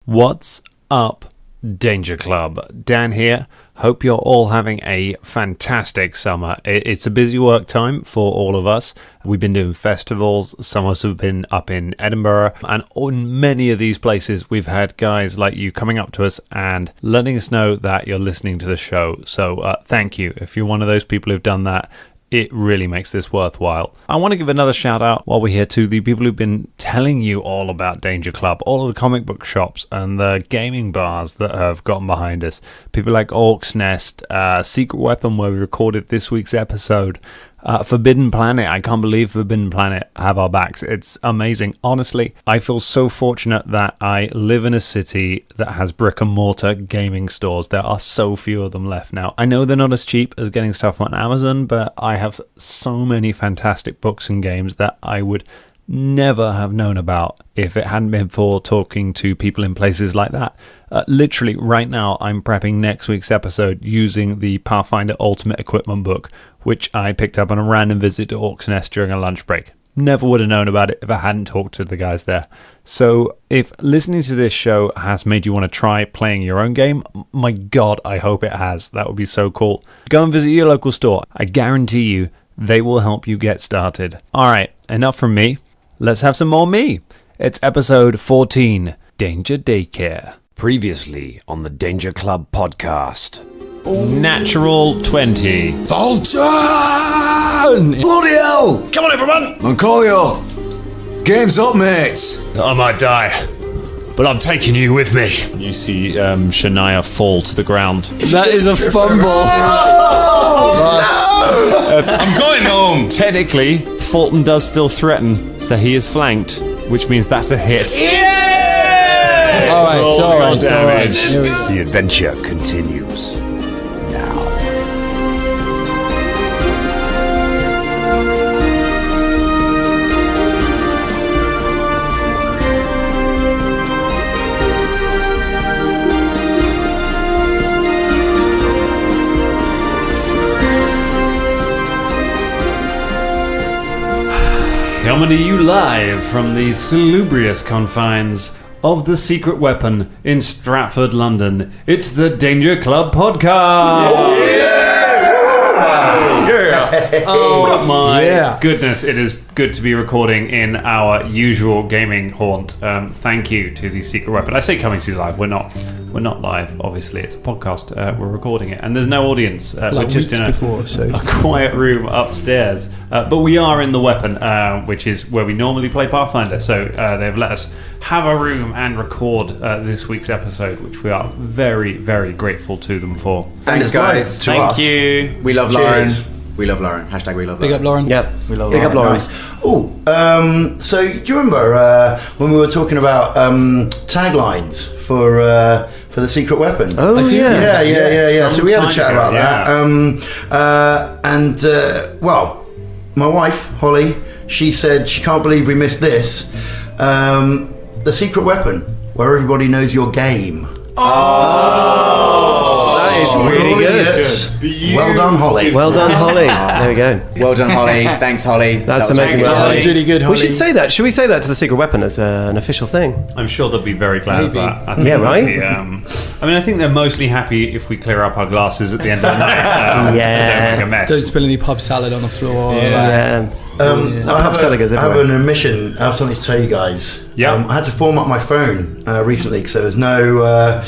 What's up, Danger Club? Dan here. Hope you're all having a fantastic summer. It's a busy work time for all of us. We've been doing festivals. Some of us have been up in Edinburgh. And on many of these places, we've had guys like you coming up to us and letting us know that you're listening to the show. So thank you. If you're one of those people who've done that, it really makes this worthwhile. I want to give another shout out while we're here to the people who've been telling you all about Danger Club, all of the comic book shops and the gaming bars that have gotten behind us. People like Orc's Nest, Secret Weapon, where we recorded this week's episode, Forbidden Planet. I can't believe Forbidden Planet have our backs. It's amazing. Honestly, I feel so fortunate that I live in a city that has brick and mortar gaming stores. There are so few of them left now. I know they're not as cheap as getting stuff on Amazon, but I have so many fantastic books and games that I would never have known about if it hadn't been for talking to people in places like that. Literally right now I'm prepping next week's episode using the Pathfinder Ultimate Equipment book, which I picked up on a random visit to Orc's Nest during a lunch break. Never would have known about it if I hadn't talked to the guys there. So if listening to this show has made you want to try playing your own game, my God, I hope it has. That would be so cool. Go and visit your local store. I guarantee you they will help you get started. Alright, enough from me. Let's have some more me. It's episode 14, Danger Daycare. Previously on the Danger Club podcast. Natural 20. Fulton! Bloody hell! Come on, everyone! Macleod! Game's up, mates! I might die, but I'm taking you with me. You see Shania fall to the ground. That is a fumble! I'm going home! Technically, Fulton does still threaten, so he is flanked, which means that's a hit. Yeah! Alright. The adventure continues now. Coming to you live from the salubrious confines of the Secret Weapon in Stratford, London. It's the Danger Club podcast. Oh, Oh my goodness, it is good to be recording in our usual gaming haunt. Thank you to the Secret Weapon. I say coming to you live. We're not live, obviously. It's a podcast. We're recording it, and there's no audience. We're just in a quiet room upstairs. But we are in the Weapon, which is where we normally play Pathfinder. So they've let us have a room and record this week's episode, which we are very, very grateful to them for. Thanks, guys. Thank you. We love Lauren. We love Lauren. Hashtag we love Lauren. Big up Lauren. Yep. We love Big Lauren. up Lauren. Nice. So do you remember when we were talking about taglines for the Secret Weapon? Oh, Yeah. So we had a chat about yeah. that. Well, my wife, Holly, she said she can't believe we missed this. The Secret Weapon, where everybody knows your game. That is really good. Well done, Holly. Well done, Holly. There we go. Well done, Holly. Thanks, Holly. That's amazing. That was really good, Holly. We should say that. Should we say that to the Secret Weapon as an official thing? I'm sure they'll be very glad of that. I think Yeah, right? be, I think they're mostly happy if we clear up our glasses at the end of the night. Yeah. Don't make a mess. Don't spill any pub salad on the floor. Yeah. I have an admission. I have something to tell you guys. Yeah. I had to format my phone recently because there was no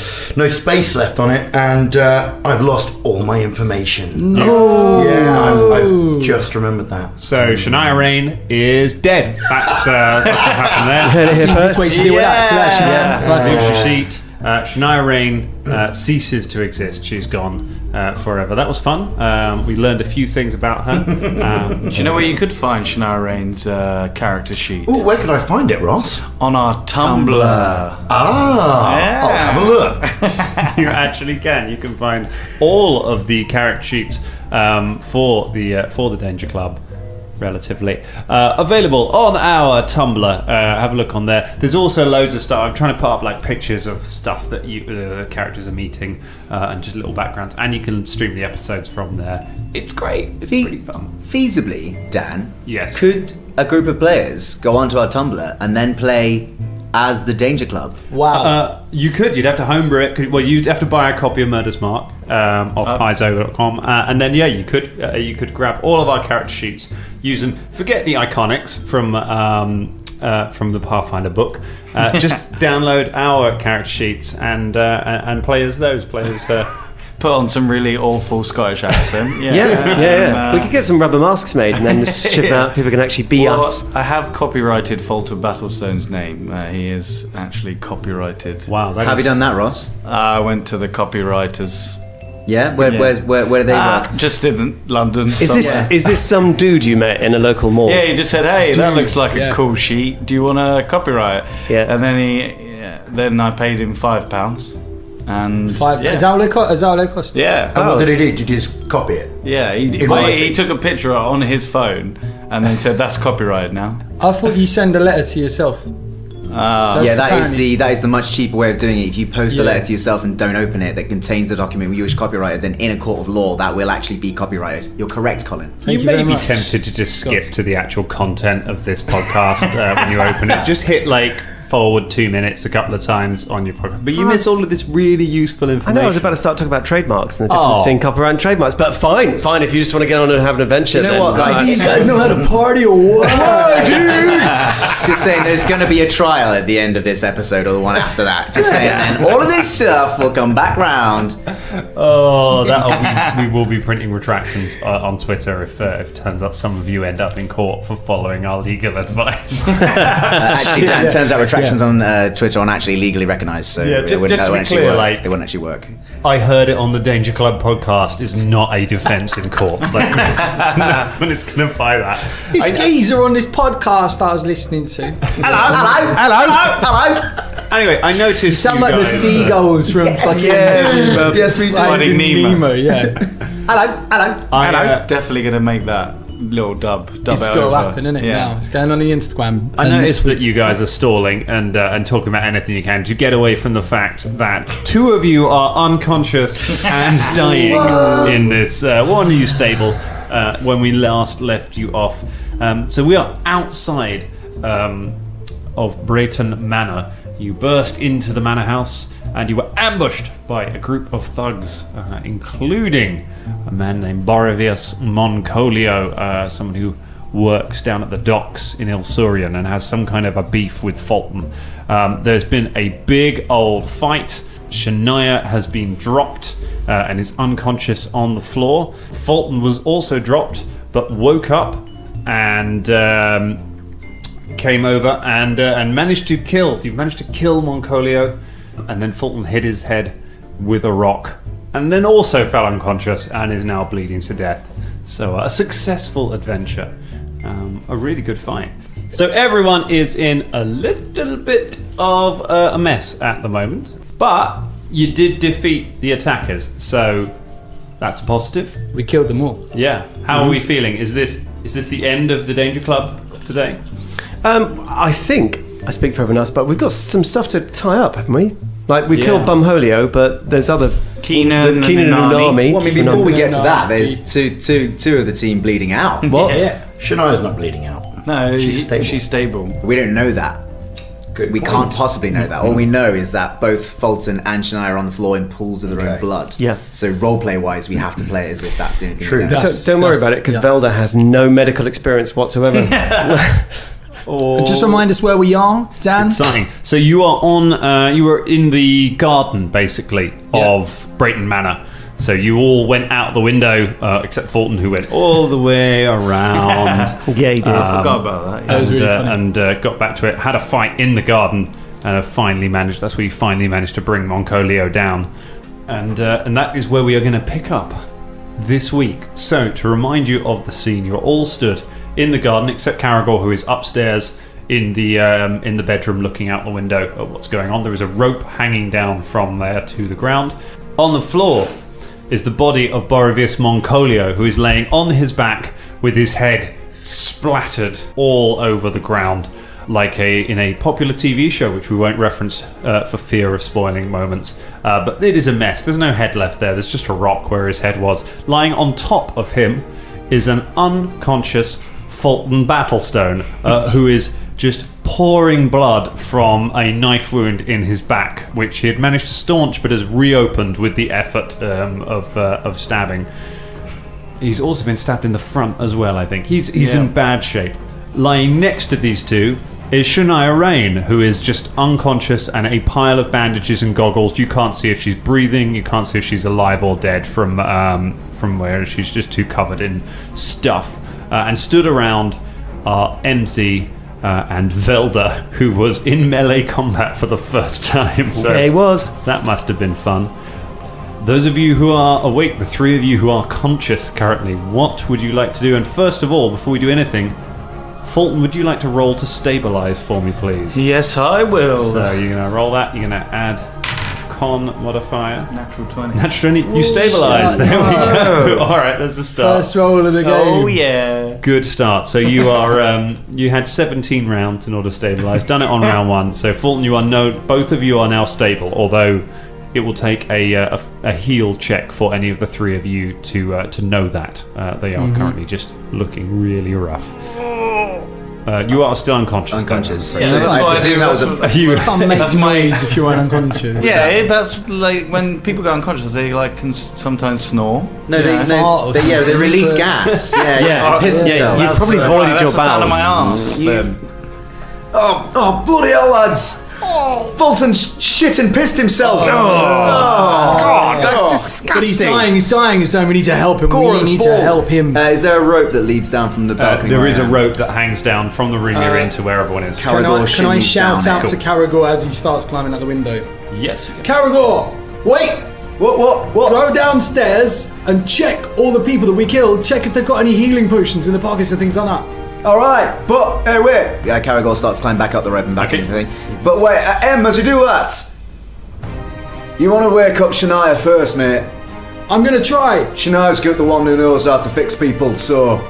space left on it, and I've lost all my information. No. Yeah, I've just remembered that. So Shania Rain is dead. That's what happened there. Heard it here That's the first. way to deal with that selection. That's what she sheet. Shania Rain ceases to exist. She's gone forever. That was fun. We learned a few things about her. Do you know where you could find Shania Rain's character sheet? Oh, where could I find it, Ross? On our Tumblr. I'll have a look. You actually can. You can find all of the character sheets for the Danger Club. Relatively available on our Tumblr. Have a look on there. There's also loads of stuff. I'm trying to put up like pictures of stuff that the characters are meeting and just little backgrounds, and you can stream the episodes from there. It's great. It's pretty fun. Feasibly, Dan, Yes. could a group of players go onto our Tumblr and then play as the Danger Club. Wow. You could. You'd have to homebrew it. Well, you'd have to buy a copy of Murder's Mark off Paizo.com, and then you could grab all of our character sheets, use them. Forget the iconics from the Pathfinder book. Just download our character sheets and play as those players. Put on some really awful Scottish accent. We could get some rubber masks made and then just ship them out. People can actually be us. I have copyrighted Fulton Battlestone's name. He is actually copyrighted. Wow. Have you done that, Ross? I went to the copywriters. Yeah? Where do they work? Just in London. Is this some dude you met in a local mall? Yeah, he just said, "Hey, that looks like a cool sheet. Do you want to copyright it?" Yeah. And then I paid him £5. And $5. Is that what it cost? Yeah. And what did he do? Did you just copy it? Yeah, he took a picture on his phone and then said, "That's copyrighted now." I thought you send a letter to yourself. That is the much cheaper way of doing it. If you post a letter to yourself and don't open it that contains the document you wish copyrighted, then in a court of law that will actually be copyrighted. You're correct, Colin. You may be tempted to just skip to the actual content of this podcast when you open it. Just hit forward 2 minutes a couple of times on your podcast, but you miss all of this really useful information. I know I was about to start talking about trademarks and the difference between copyright and trademarks, but fine if you just want to get on and have an adventure. You know what, Do you guys know how to party or what? Dude! Just saying, there's going to be a trial at the end of this episode or the one after that. Just saying, and all of this stuff will come back round. We will be printing retractions on Twitter if it turns out some of you end up in court for following our legal advice. Actually, it turns out retractions on Twitter aren't actually legally recognised, so just to be clear, they wouldn't actually work. I heard it on the Danger Club podcast is not a defence in court. No one is going to buy that. This geezer on this podcast I was listening to. Hello. Anyway, I noticed You sound like the seagulls from fucking... Yes, we do. Finding Nemo. Yeah. I'm definitely going to make that little dub It's it got to over. happen, isn't it, now? It's going on the Instagram. I noticed that you guys are stalling and talking about anything you can to get away from the fact that two of you are unconscious and dying in this Waterloo stable when we last left you off. So we are outside of Brayton Manor. You burst into the manor house and you were ambushed by a group of thugs, including a man named Borivius Moncolio, someone who works down at the docks in Ilsurian and has some kind of a beef with Fulton. There's been a big old fight. Shania has been dropped and is unconscious on the floor. Fulton was also dropped but woke up and came over and managed to kill. You've managed to kill Moncolio, and then Fulton hit his head with a rock and then also fell unconscious and is now bleeding to death. So a successful adventure. A really good fight. So everyone is in a little bit of a mess at the moment, but you did defeat the attackers, so that's a positive. We killed them all. Yeah. How are we feeling? Is this the end of the Danger Club today? I think, I speak for everyone else, but we've got some stuff to tie up, haven't we? Like, we killed Bumholio, but there's other... Keenan and Unami. Well, I mean, before we get to that, there's two of the team bleeding out. What? Yeah. Shania's not bleeding out. No, She's stable. We don't know that. Good We point. can't possibly know that. All we know is that both Fulton and Shania are on the floor in pools of their own blood. Yeah. So roleplay wise, we have to play it as if that's the only thing True. we know. Don't worry about it, because Velda has no medical experience whatsoever. Just remind us where we are, Dan. Exciting. So you are on. You were in the garden, basically, of Brayton Manor. So you all went out the window, except Fulton, who went all the way around. Yeah, he did. I forgot about that. That was really funny. And got back to it. Had a fight in the garden, and finally managed. That's where you finally managed to bring Moncolio down, and that is where we are going to pick up this week. So to remind you of the scene, you're all stood in the garden, except Caragor, who is upstairs in the bedroom looking out the window at what's going on. There is a rope hanging down from there to the ground. On the floor is the body of Borivius Moncolio, who is laying on his back with his head splattered all over the ground, like in a popular TV show, which we won't reference for fear of spoiling moments. But it is a mess. There's no head left there. There's just a rock where his head was. Lying on top of him is an unconscious Fulton Battlestone, who is just pouring blood from a knife wound in his back, which he had managed to staunch but has reopened with the effort of stabbing. He's also been stabbed in the front as well, I think. He's in bad shape. Lying next to these two is Shania Rain, who is just unconscious and a pile of bandages and goggles. You can't see if she's breathing, you can't see if she's alive or dead from where she's just too covered in stuff. And stood around are MC and Velda, who was in melee combat for the first time. So yeah, he was. That must have been fun. Those of you who are awake, the three of you who are conscious currently, what would you like to do? And first of all, before we do anything, Fulton, would you like to roll to stabilise for me, please? Yes, I will. So you're going to roll that. You're going to add con modifier. Natural 20. Natural 20. You stabilise. There we go. All right, there's a start. First roll of the game. Oh, yeah. Good start. So you are you had 17 rounds in order to stabilise. Done it on round 1. So Fulton, both of you are now stable, although it will take a heal check for any of the three of you to know that. They are currently just looking really rough. You are still unconscious. Unconscious. Yeah, So that's I why I presume do that was lots a. You can't make That's my- noise if you're unconscious. Yeah, that's like when people go unconscious, they like can sometimes snore. No, Fart they or they release something. gas. Yeah, Yeah. piss Yeah, themselves. you've probably voided your That's the sound of bowels. my arms. Oh, bloody hell, lads! Fulton shit and pissed himself. God, that's But he's disgusting. dying, so we need to help him. Goran's We need to balls. help him. Is there a rope that leads down from the balcony? There where is I a am? rope that hangs down from the room you're in to where everyone is. Can I Caragor shout shimmies out down to it. Caragor as he starts climbing out the window? Yes. Caragor, wait! What? Go downstairs and check all the people that we killed. Check if they've got any healing potions in the pockets and things like that. All right, but hey, wait. Yeah, Caragor starts climbing back up the rope and back Okay. into the thing. But wait, Em, as you do that, you want to wake up Shania first, mate. I'm gonna try. Shania's the one who knows how to fix people, so.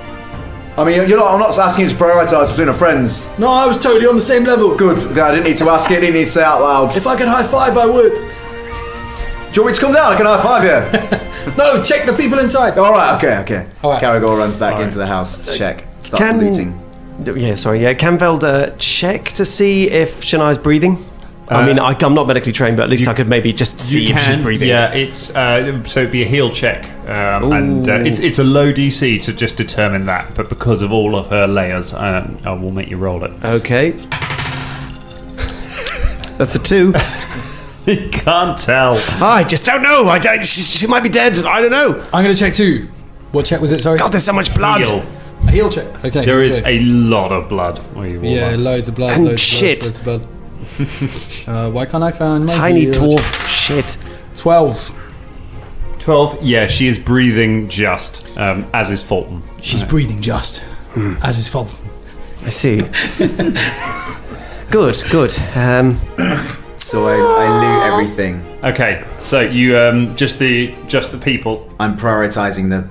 I mean, I'm not asking you to prioritise between our friends. No, I was totally on the same level. Good. I didn't need to ask it. I didn't need to say it out loud. If I could high five, I would. Do you want me to come down? I can high five you. No, check the people inside. All right. Okay. All right. Caragor runs back into the house to check. Starts Can- looting. Yeah, sorry. Yeah, can Velda check to see if Shania's breathing? I mean, I'm not medically trained, but at least I could maybe just see if she's breathing. Yeah, it's so it'd be a heal check, and it's a low DC to just determine that. But because of all of her layers, I will make you roll it. Okay. That's a 2. You can't tell. I just don't know. She might be dead. I don't know. I'm gonna check too. What check was it? Sorry. God, there's so much blood. Heal. A heal check. Okay. There is okay. a lot of blood. Where you Yeah, loads of blood. And loads, shit. Loads of blood. Why can't I find my Tiny heal dwarf check? shit. 12. 12. Yeah, she is breathing just, as is Fulton. She's breathing just. As his fault. I see. Good. So I loot everything. Okay, so you just the people. I'm prioritizing the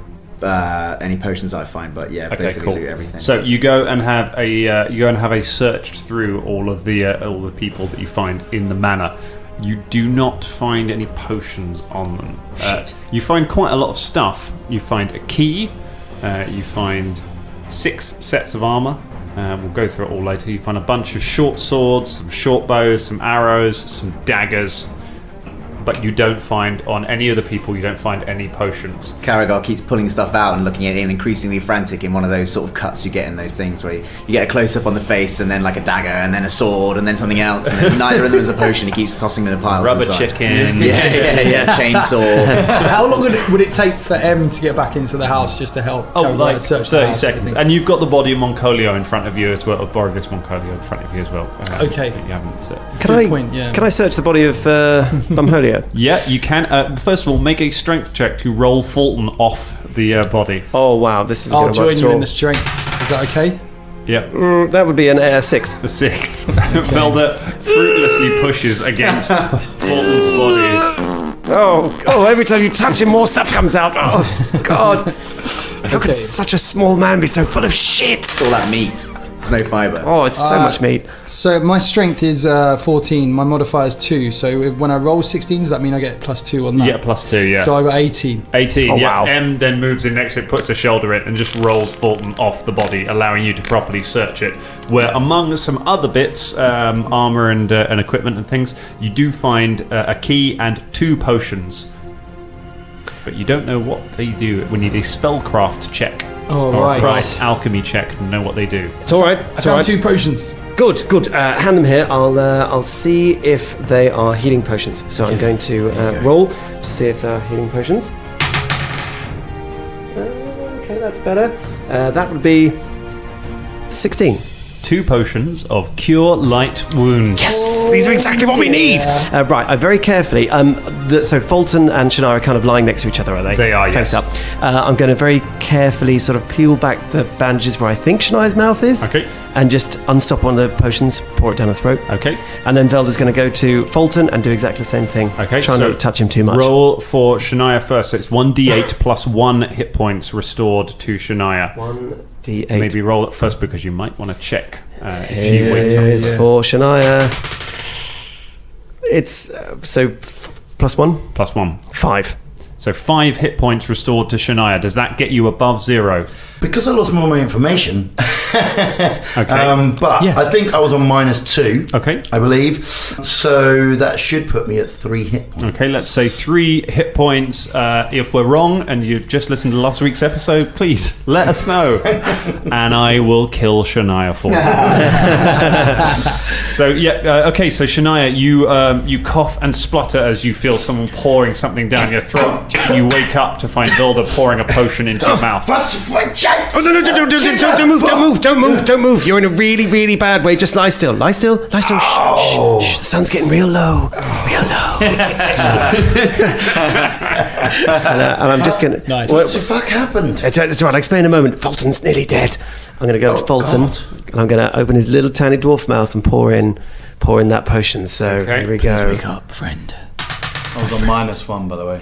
any potions I find, but yeah, Okay, basically cool. loot everything. So you go and have a search through all of the people that you find in the manor. You do not find any potions on them. Shit. You find quite a lot of stuff. You find a key. You find 6 sets of armor. We'll go through it all later. You find a bunch of short swords, some short bows, some arrows, some daggers. But you don't find, on any of the people, you don't find any potions. Caragor keeps pulling stuff out and looking at it, increasingly frantic in one of those sort of cuts you get in those things where you get a close up on the face and then like a dagger and then a sword and then something else and then neither of them is a potion. He keeps tossing them in the piles. Rubber on the side. chicken. Yeah. Chainsaw. How long would it take for M to get back into the house just to help? Oh, Caragor like search the 30 house, seconds. I think? And you've got the body of Moncolio in front of you as well, of Borovis Moncolio in front of you as well. Okay. that You haven't. Good point, yeah. Can I search the body of Bumholio? Yeah, you can. First of all, make a strength check to roll Fulton off the body. Oh wow, this is I'll going to work join at you all. in the strength. Is that okay? Yeah, That would be an 6. the 6. Velda fruitlessly pushes against Fulton's body. Oh! Every time you touch him, more stuff comes out. Oh God! How could such a small man be so full of shit? It's all that meat. There's no fibre. Oh, it's so much meat. So my strength is 14. My modifier is 2. So when I roll 16, does that mean I get +2 on that? You get +2, yeah. So I got 18. 18, Oh, yeah. wow. M then moves in next to it, puts a shoulder in, and just rolls Fulton off the body, allowing you to properly search it. Where among some other bits, armour and equipment and things, you do find a key and 2 potions. But you don't know what they do. We need a spellcraft check. Oh, or right. a craft alchemy check to know what they do. It's all right. I It's all found right. 2 potions. Good. Hand them here. I'll see if they are healing potions. So I'm going to roll to see if they're healing potions. Okay, that's better. That would be 16. 2 potions of Cure Light Wounds. Yes, these are exactly what we need. Right, I very carefully. So Fulton and Shania are kind of lying next to each other, are they? They are, face yes. up. I'm going to very carefully sort of peel back the bandages where I think Shania's mouth is. Okay. And just unstop one of the potions, pour it down her throat. Okay. And then Velda's going to go to Fulton and do exactly the same thing. Okay. Try not to touch him too much. Roll for Shania first. So it's 1d8 plus 1 hit points restored to Shania. 1d8. Maybe roll it first because you might want to check if she wakes up. Here's for Shania. It's plus 1? Plus 1. 5. So 5 hit points restored to Shania. Does that get you above 0? Because I lost more of my information. Okay. But Yes. I think I was on -2. Okay. I believe. So that should put me at 3 hit points. Okay, let's say 3 hit points. If we're wrong and you just listened to last week's episode, please let us know. And I will kill Shania for you. So, okay, so Shania, you cough and splutter as you feel someone pouring something down your throat. You wake up to find Vilda pouring a potion into your mouth. Oh, no, don't move. You're in a really, really bad way. Just lie still. Shh. The sun's getting real low. And I'm just going to... Nice. What the fuck happened? It's all right, I'll explain in a moment. Fulton's nearly dead. I'm going to go to Fulton, God. and I'm going to open his little tiny dwarf mouth and pour in that potion. So Okay. here we go. Wake up, friend. I was on -1, by the way.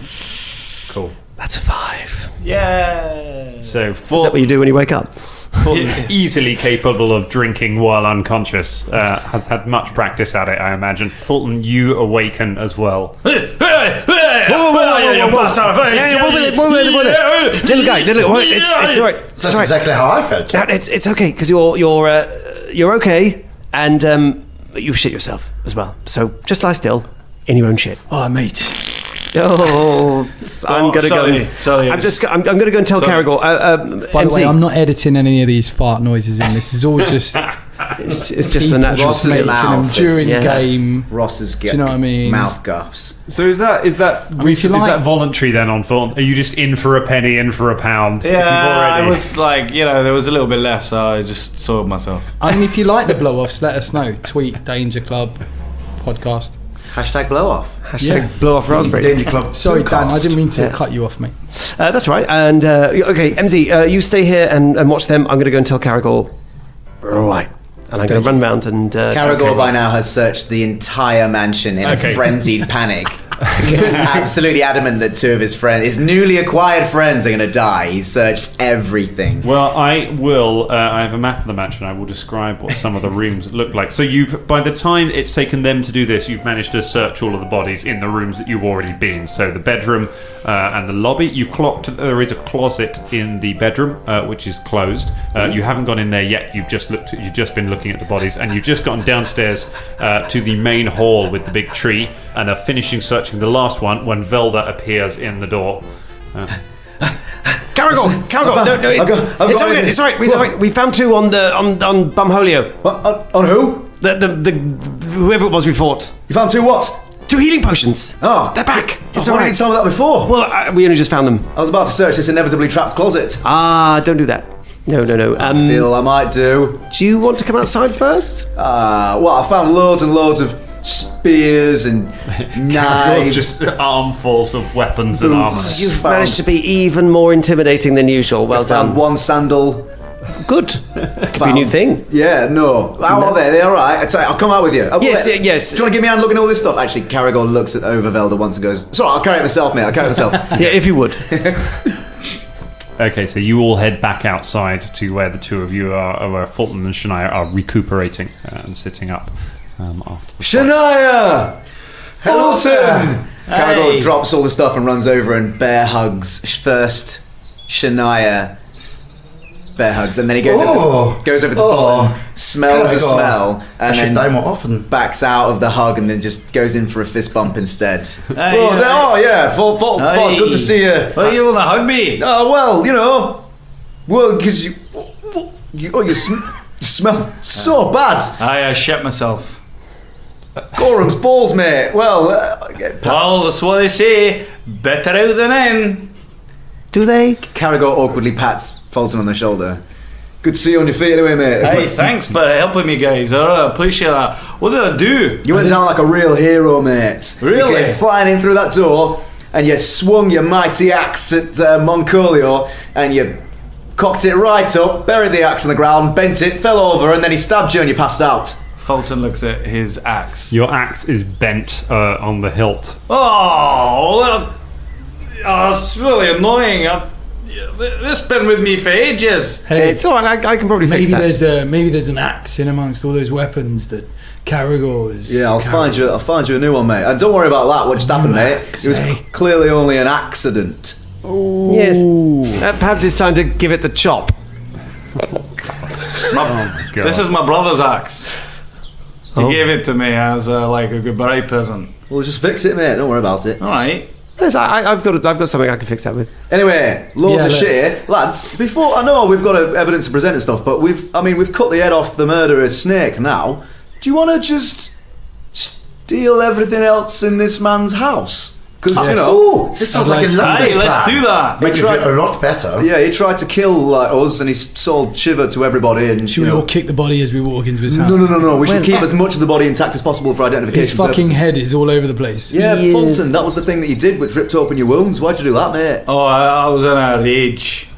Cool. That's a 5. Yeah. So Is that what you do when you wake up? Fulton, easily capable of drinking while unconscious, has had much practice at it, I imagine. Fulton, you awaken as well. Whoa. Little guy, it's all right. It's That's all right. exactly how I felt. No, it's okay because you're okay, and you've shit yourself as well. So just lie still in your own shit. Oh, mate. Oh, I'm gonna sorry, go. sorry, I'm gonna go and tell Caragor. By the MC, way, I'm not editing any of these fart noises in. This is all just it's just the natural Ross's state. mouth. making them during Yeah. game. Ross's Do you know what I mean? mouth guffs. So is that if you like- voluntary then on Fulton? Are you just in for a penny, in for a pound? if you've Yeah, already- it was like, there was a little bit left, so I just soiled myself. I mean, if you like the blow-offs, let us know. Tweet Danger Club podcast. Hashtag blow off. Hashtag blow off raspberry. Danger Club. Sorry, Dan, I didn't mean to Yeah. cut you off, mate. That's right. And okay, MZ, you stay here and watch them. I'm going to go and tell Caragor. Right. And I'm going to run round and. tell Caragor by now has searched the entire mansion in Okay. a frenzied panic. Absolutely adamant that 2 of his newly acquired friends are going to die. He's searched everything. Well, I will. I have a map of the mansion. I will describe what some of the rooms look like. So by the time it's taken them to do this, you've managed to search all of the bodies in the rooms that you've already been. So the bedroom and the lobby. You've clocked there is a closet in the bedroom which is closed. You haven't gone in there yet. You've just been looking at the bodies, and you've just gotten downstairs to the main hall with the big tree, and are finishing searching the last one when Velda appears in the door. Caragor! No, it's okay. It's all right. We found 2 on Bumholio. What, on who? The whoever it was we fought. You found 2 what? 2 healing potions. Oh. They're back. It's Why all didn't you right. tell me that before? Well, we only just found them. I was about to search this inevitably trapped closet. Don't do that. No. I feel I might do. Do you want to come outside first? Well, I found loads and loads of spears and knives. Just armfuls of weapons and armor. You've managed to be even more intimidating than usual. Well found done. 1 sandal. Good. That could be a new thing. Yeah, no. How are they? They all right? I'll come out with you. Yes. Do you want to give me a hand looking at all this stuff? Actually, Caragor looks at over Velda once and goes, "Sorry, I'll carry it myself, mate. I'll carry it myself." Yeah, if you would. Okay, so you all head back outside to where the two of you are, where Fulton and Shania are recuperating and sitting up after the fight. Shania! Fulton! Caragor Hey. drops all the stuff and runs over and bear hugs first Shania. Bear hugs, and then he goes over to Fulton, smells the Caragor, smell, I and should then die more often. backs out of the hug and then just goes in for a fist bump instead. Hey, Fulton, Hey. good to see you. Oh, you want to hug me? Oh, well, because you smell so bad. I shit myself. Gorham's balls, mate. Well, Well, that's what they say. Better out than in. Do they? Caragor awkwardly pats Fulton on the shoulder. Good to see you on your feet anyway, mate. Hey, thanks for helping me, guys. I appreciate that. What did I do? You went down like a real hero, mate. Really? You came flying in through that door, and you swung your mighty axe at Moncolio, and you cocked it right up, buried the axe on the ground, bent it, fell over, and then he stabbed you and you passed out. Fulton looks at his axe. Your axe is bent on the hilt. Oh, it's really annoying. This has been with me for ages. Hey, It's all right. I can probably fix maybe that. there's an axe in amongst all those weapons that Caragor is. Yeah, I'll find you a new one, mate. And don't worry about that. What just happened, mate? Axe, It was eh? clearly only an accident. Yes. Perhaps it's time to give it the chop. God. This is my brother's axe. He gave it to me as a goodbye present. We'll just fix it, mate. Don't worry about it. All right. Yes, I've got something I can fix that with. Anyway, loads of let's- shit here. Lads, before I know we've got evidence to present and stuff, but we've cut the head off the murderer's snake now. Do you want to just steal everything else in this man's house? Because, This sounds like a I'd lovely Hey, let's plan. do that. Makes We it tried- a lot better. yeah, he tried to kill us and he sold Shiver to everybody. And Should we all kick the body as we walk into his house? No. We should keep as much of the body intact as possible for identification. His fucking purposes. head is all over the place. Yeah, He is. Fulton, that was the thing that you did, which ripped open your wounds. Why'd you do that, mate? Oh, I was in a rage.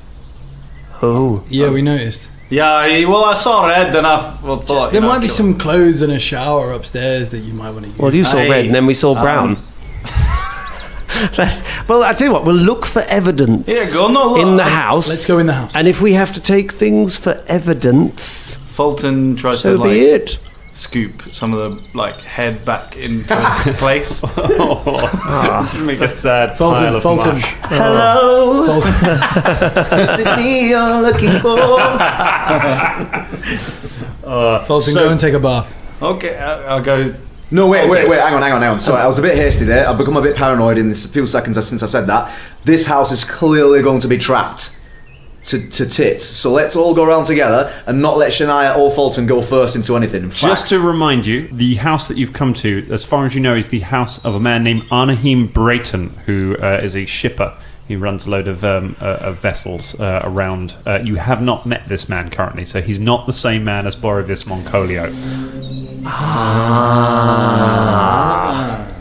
Oh. Yeah, we noticed. Yeah, I saw red and I thought... There might be some clothes and a shower upstairs that you might want to use. Well, you saw Hey, red, and then we saw brown. Well, I tell you what, we'll look for evidence Yeah, go, no, look, in the house. Let's go in the house. And if we have to take things for evidence, Fulton tries so to, be it. scoop some of the, head back into place. Make a sad pile Fulton, of Fulton, mush. Hello, Fulton. is it me you're looking for? Fulton, go and take a bath. Okay, I'll go... No, wait, hang on. Sorry, I was a bit hasty there. I've become a bit paranoid in this few seconds since I said that. This house is clearly going to be trapped to tits. So let's all go around together and not let Shania or Fulton go first into anything. In Just fact, to remind you, the house that you've come to, as far as you know, is the house of a man named Arnahim Brayton, who is a shipper. He runs a load of vessels around. You have not met this man currently, so he's not the same man as Borovis Moncolio.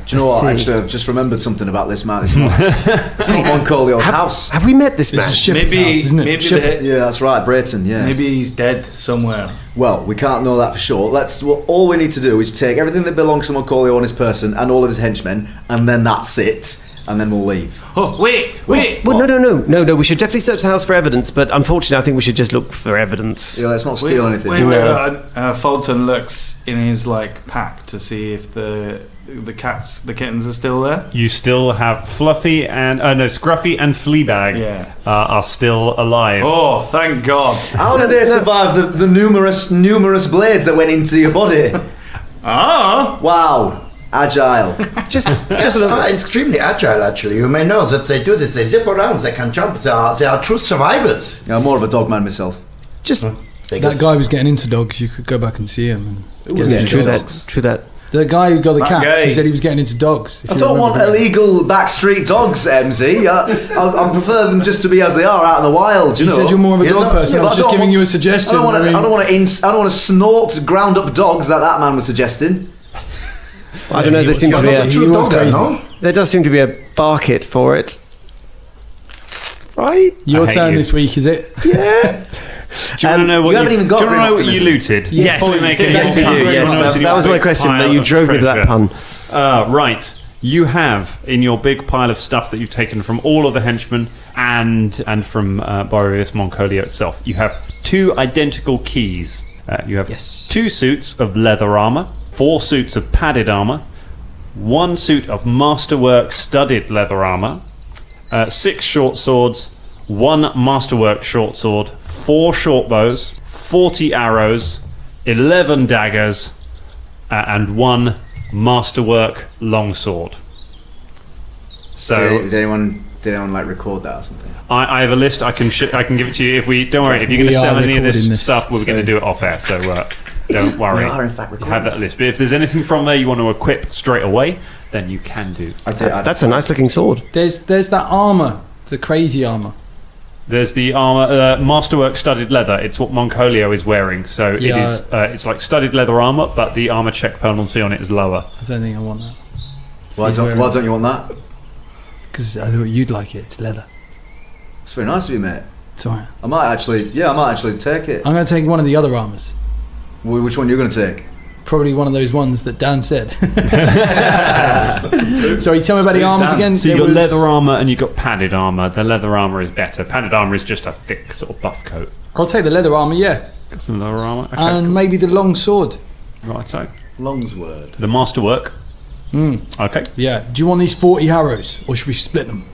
do you know what? Actually, I've just remembered something about this man. It's not Moncolio's house. Have we met this man? This is Shipper's Maybe, house, isn't it? maybe, Shipper. Yeah, that's right, Brayton. Yeah. maybe he's dead somewhere. Well, we can't know that for sure. All we need to do is take everything that belongs to Moncolio on his person and all of his henchmen, and then that's it. And then we'll leave. Oh, wait! Well, no. We should definitely search the house for evidence, but unfortunately, I think we should just look for evidence. Yeah, let's not steal anything. Wait. Fulton looks in his pack to see if the kittens are still there. You still have Fluffy and Scruffy and Fleabag are still alive. Oh, thank God! How did they survive the numerous blades that went into your body? Wow. Agile. Just a little. Extremely agile, actually. You may know that they do this. They zip around. They can jump. They are true survivors. I'm more of a dog man myself. Just That guy was getting into dogs. You could go back and see him. And get was him it? true dogs. that. The guy who got the That cats, guy. he said he was getting into dogs. if I you don't want remember. illegal backstreet dogs, MZ. I prefer them just to be as they are out in the wild. You You know? said you're more of a dog person. I but was just don't giving want- you a suggestion. I don't want to snort ground up dogs that man was suggesting. I don't know. There seems to be Not a a. true He was dog, crazy. no? There does seem to be a barket for it. Right? Your hate turn you. this week, is it? Yeah. Do you want to know what you haven't even got do you want to know what optimism. you looted? Yes. Before we make any Yes, we more do. puns, Yes, do you want to know that was my big question. pile That you of drove me to that treasure? pun. Right. You have in your big pile of stuff that you've taken from all of the henchmen and from Boreas Moncolio itself, you have 2 identical keys. You have 2 suits of leather armor, 4 suits of padded armor, 1 suit of masterwork studded leather armor, 6 short swords, 1 masterwork short sword, 4 short bows, 40 arrows, 11 daggers, and 1 masterwork longsword. So did anyone like record that or something? I have a list. I can give it to you. If we don't worry, if you're going to sell any of this stuff, we're going to do it off air. So don't worry. We are in fact recording. Have that list. But if there's anything from there you want to equip straight away, then you can do. That's a nice looking sword. There's that armor, the crazy armor. There's the armor, masterwork studded leather. It's what Moncolio is wearing. So it is. It's like studded leather armor, but the armor check penalty on it is lower. I don't think I want that. Why don't you want that? Because I thought you'd like it. It's leather. It's very nice of you, mate. It's alright. I might actually take it. I'm going to take one of the other armors. Which one are you going to take? Probably one of those ones that Dan said. Sorry, tell me about the armors again. So you got leather armor and you got padded armor. The leather armor is better. Padded armor is just a thick sort of buff coat. I'll take the leather armor, yeah. Got some leather armor. Okay, And maybe the long sword. right, so Longsword. the masterwork. Okay. Yeah. Do you want these 40 arrows, or should we split them?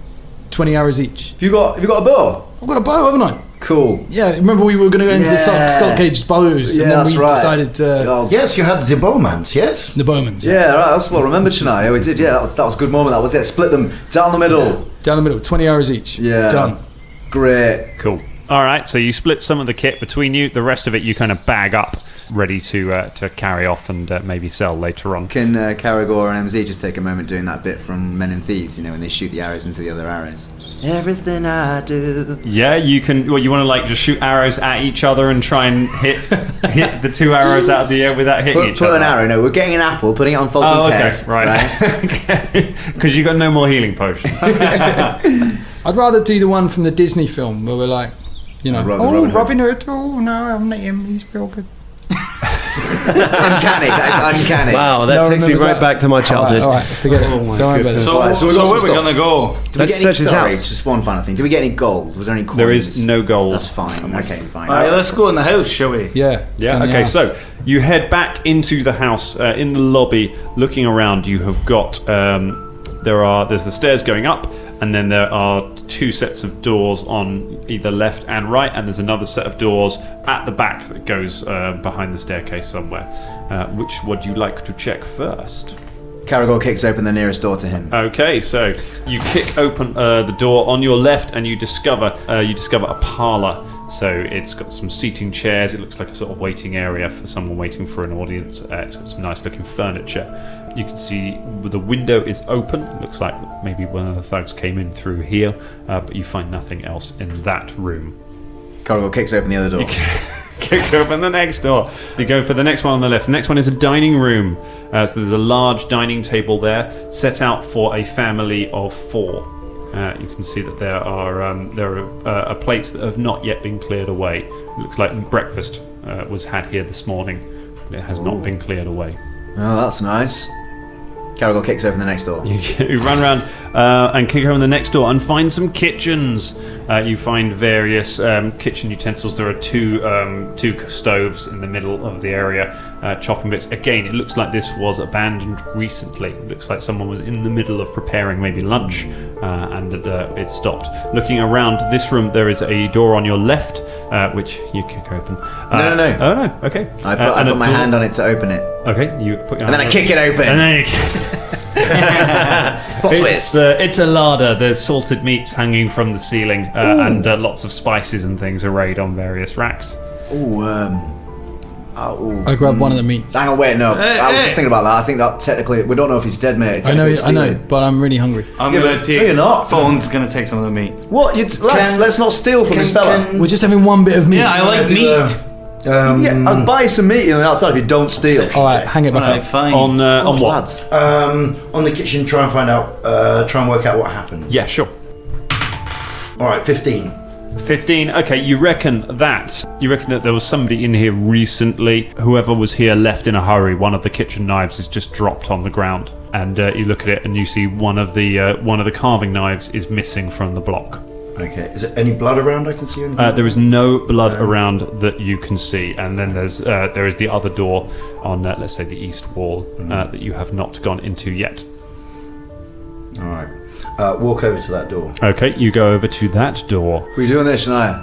20 arrows each. Have you got a bow? I've got a bow, haven't I? Cool. Yeah. Remember we were going to go into the Skull Cage bows, and then that's we right. decided to Yes, you had the Bowmans, yes? the bowmans. Yeah, right, that's well remembered, Shania. Yeah, we did. Yeah, that was a good moment. That was it. Split them down the middle. Down the middle, 20 arrows each. Yeah. Done. Great. Cool. All right, so you split some of the kit between you. The rest of it you kind of bag up, ready to carry off and maybe sell later on. Can Caragor and MZ just take a moment doing that bit from Men in Thieves, when they shoot the arrows into the other arrows? Everything I do. Yeah, you can. Well, you want to like just shoot arrows at each other and try and hit the 2 arrows out of the air without hitting each other. Put an arrow. No, we're getting an apple, putting it on Fulton's head. Right. Okay. Because you got no more healing potions. I'd rather do the one from the Disney film where we're like, Robin Hood. Oh no, I'm not him. He's real good. Uncanny. That's uncanny. Wow, that takes me right back to my childhood. All right, forget it. Don't worry about it. So where are we going to go? Let's search his house. Just one final thing. Do we get any gold? Was there any coins? There is no gold. That's fine. Okay, fine. All right, let's go in the house, shall we? Yeah. Yeah, okay, so you head back into the house, in the lobby, looking around. You have got, there's the stairs going up, and then there are 2 sets of doors on either left and right, and there's another set of doors at the back that goes behind the staircase somewhere. Which would you like to check first? Caragor kicks open the nearest door to him. Okay, so you kick open the door on your left, and you discover a parlour. So it's got some seating chairs. It looks like a sort of waiting area for someone waiting for an audience. It's got some nice looking furniture. You can see the window is open. It looks like maybe one of the thugs came in through here, but you find nothing else in that room. Caragor kicks open the other door. Kick open the next door. You go for the next one on the left. The next one is a dining room. So there's a large dining table there, set out for a family of 4. You can see that there are plates that have not yet been cleared away. It looks like breakfast was had here this morning, but it has not been cleared away. Oh, that's nice. Caragor kicks open the next door. You run around and kick open the next door and find some kitchens. You find various kitchen utensils. There are two stoves in the middle of the area, chopping bits. Again, it looks like this was abandoned recently. It looks like someone was in the middle of preparing maybe lunch, and it stopped. Looking around this room, there is a door on your left, which you kick open. No. Oh no. Okay. I put my hand on it to open it. Okay. You put your And then I kick it open. And then Plot twist. It's a larder. There's salted meats hanging from the ceiling, and lots of spices and things arrayed on various racks. I grabbed one of the meats. Hang on, wait, no. I was just thinking about that. I think that technically, we don't know if he's dead, mate. I know, but I'm really hungry. I'm going to take... No, you're not. Phone's going to take some of the meat. What? Let's not steal from this fella. We're just having one bit of meat. Yeah, I like meat. I'll buy some meat on the outside if you don't steal. All right, hang it back Alright, up. fine. On what? Lads. On the kitchen, try and work out what happened. Yeah, sure. All right, 15. 15. Okay, you reckon that there was somebody in here recently. Whoever was here left in a hurry. One of the kitchen knives is just dropped on the ground, and you look at it and you see one of the carving knives is missing from the block. Okay. Is there any blood around I can see? There is no blood around that you can see, and then there is the other door on, let's say, the east wall that you have not gone into yet. All right. Walk over to that door. Okay, you go over to that door. What are you doing there, Shania?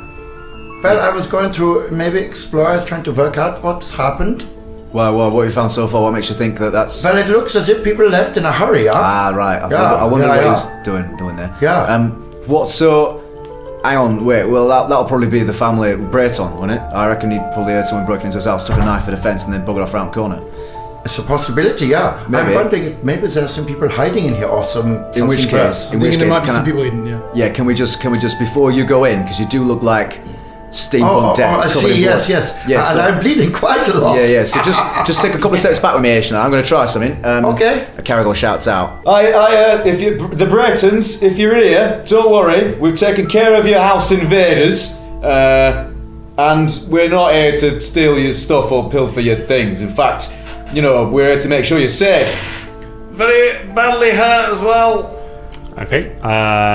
Well, I was going to maybe explore. I was trying to work out what's happened. Well, what have you found so far? What makes you think that's... Well, it looks as if people left in a hurry, yeah? Ah, right. I wonder what he was doing there. Yeah. Hang on, wait. Well, that'll probably be the family Breton, won't it? I reckon he probably heard someone broken into his house, took a knife for defence, and then buggered off around the corner. It's a possibility, yeah. Maybe. I'm wondering if maybe there's some people hiding in here or some. In which case, there might be some people hidden. Yeah. Can we just before you go in, because you do look like steampunk death. I see. Yes. Yeah, and I'm bleeding quite a lot. Yeah. So just take a couple of steps back with me, Aisha. I'm going to try something. Okay. Caragor shouts out. If you the Bretons, if you're here, don't worry. We've taken care of your house invaders, and we're not here to steal your stuff or pilfer your things. In fact, we're here to make sure you're safe. Very badly hurt as well. Okay,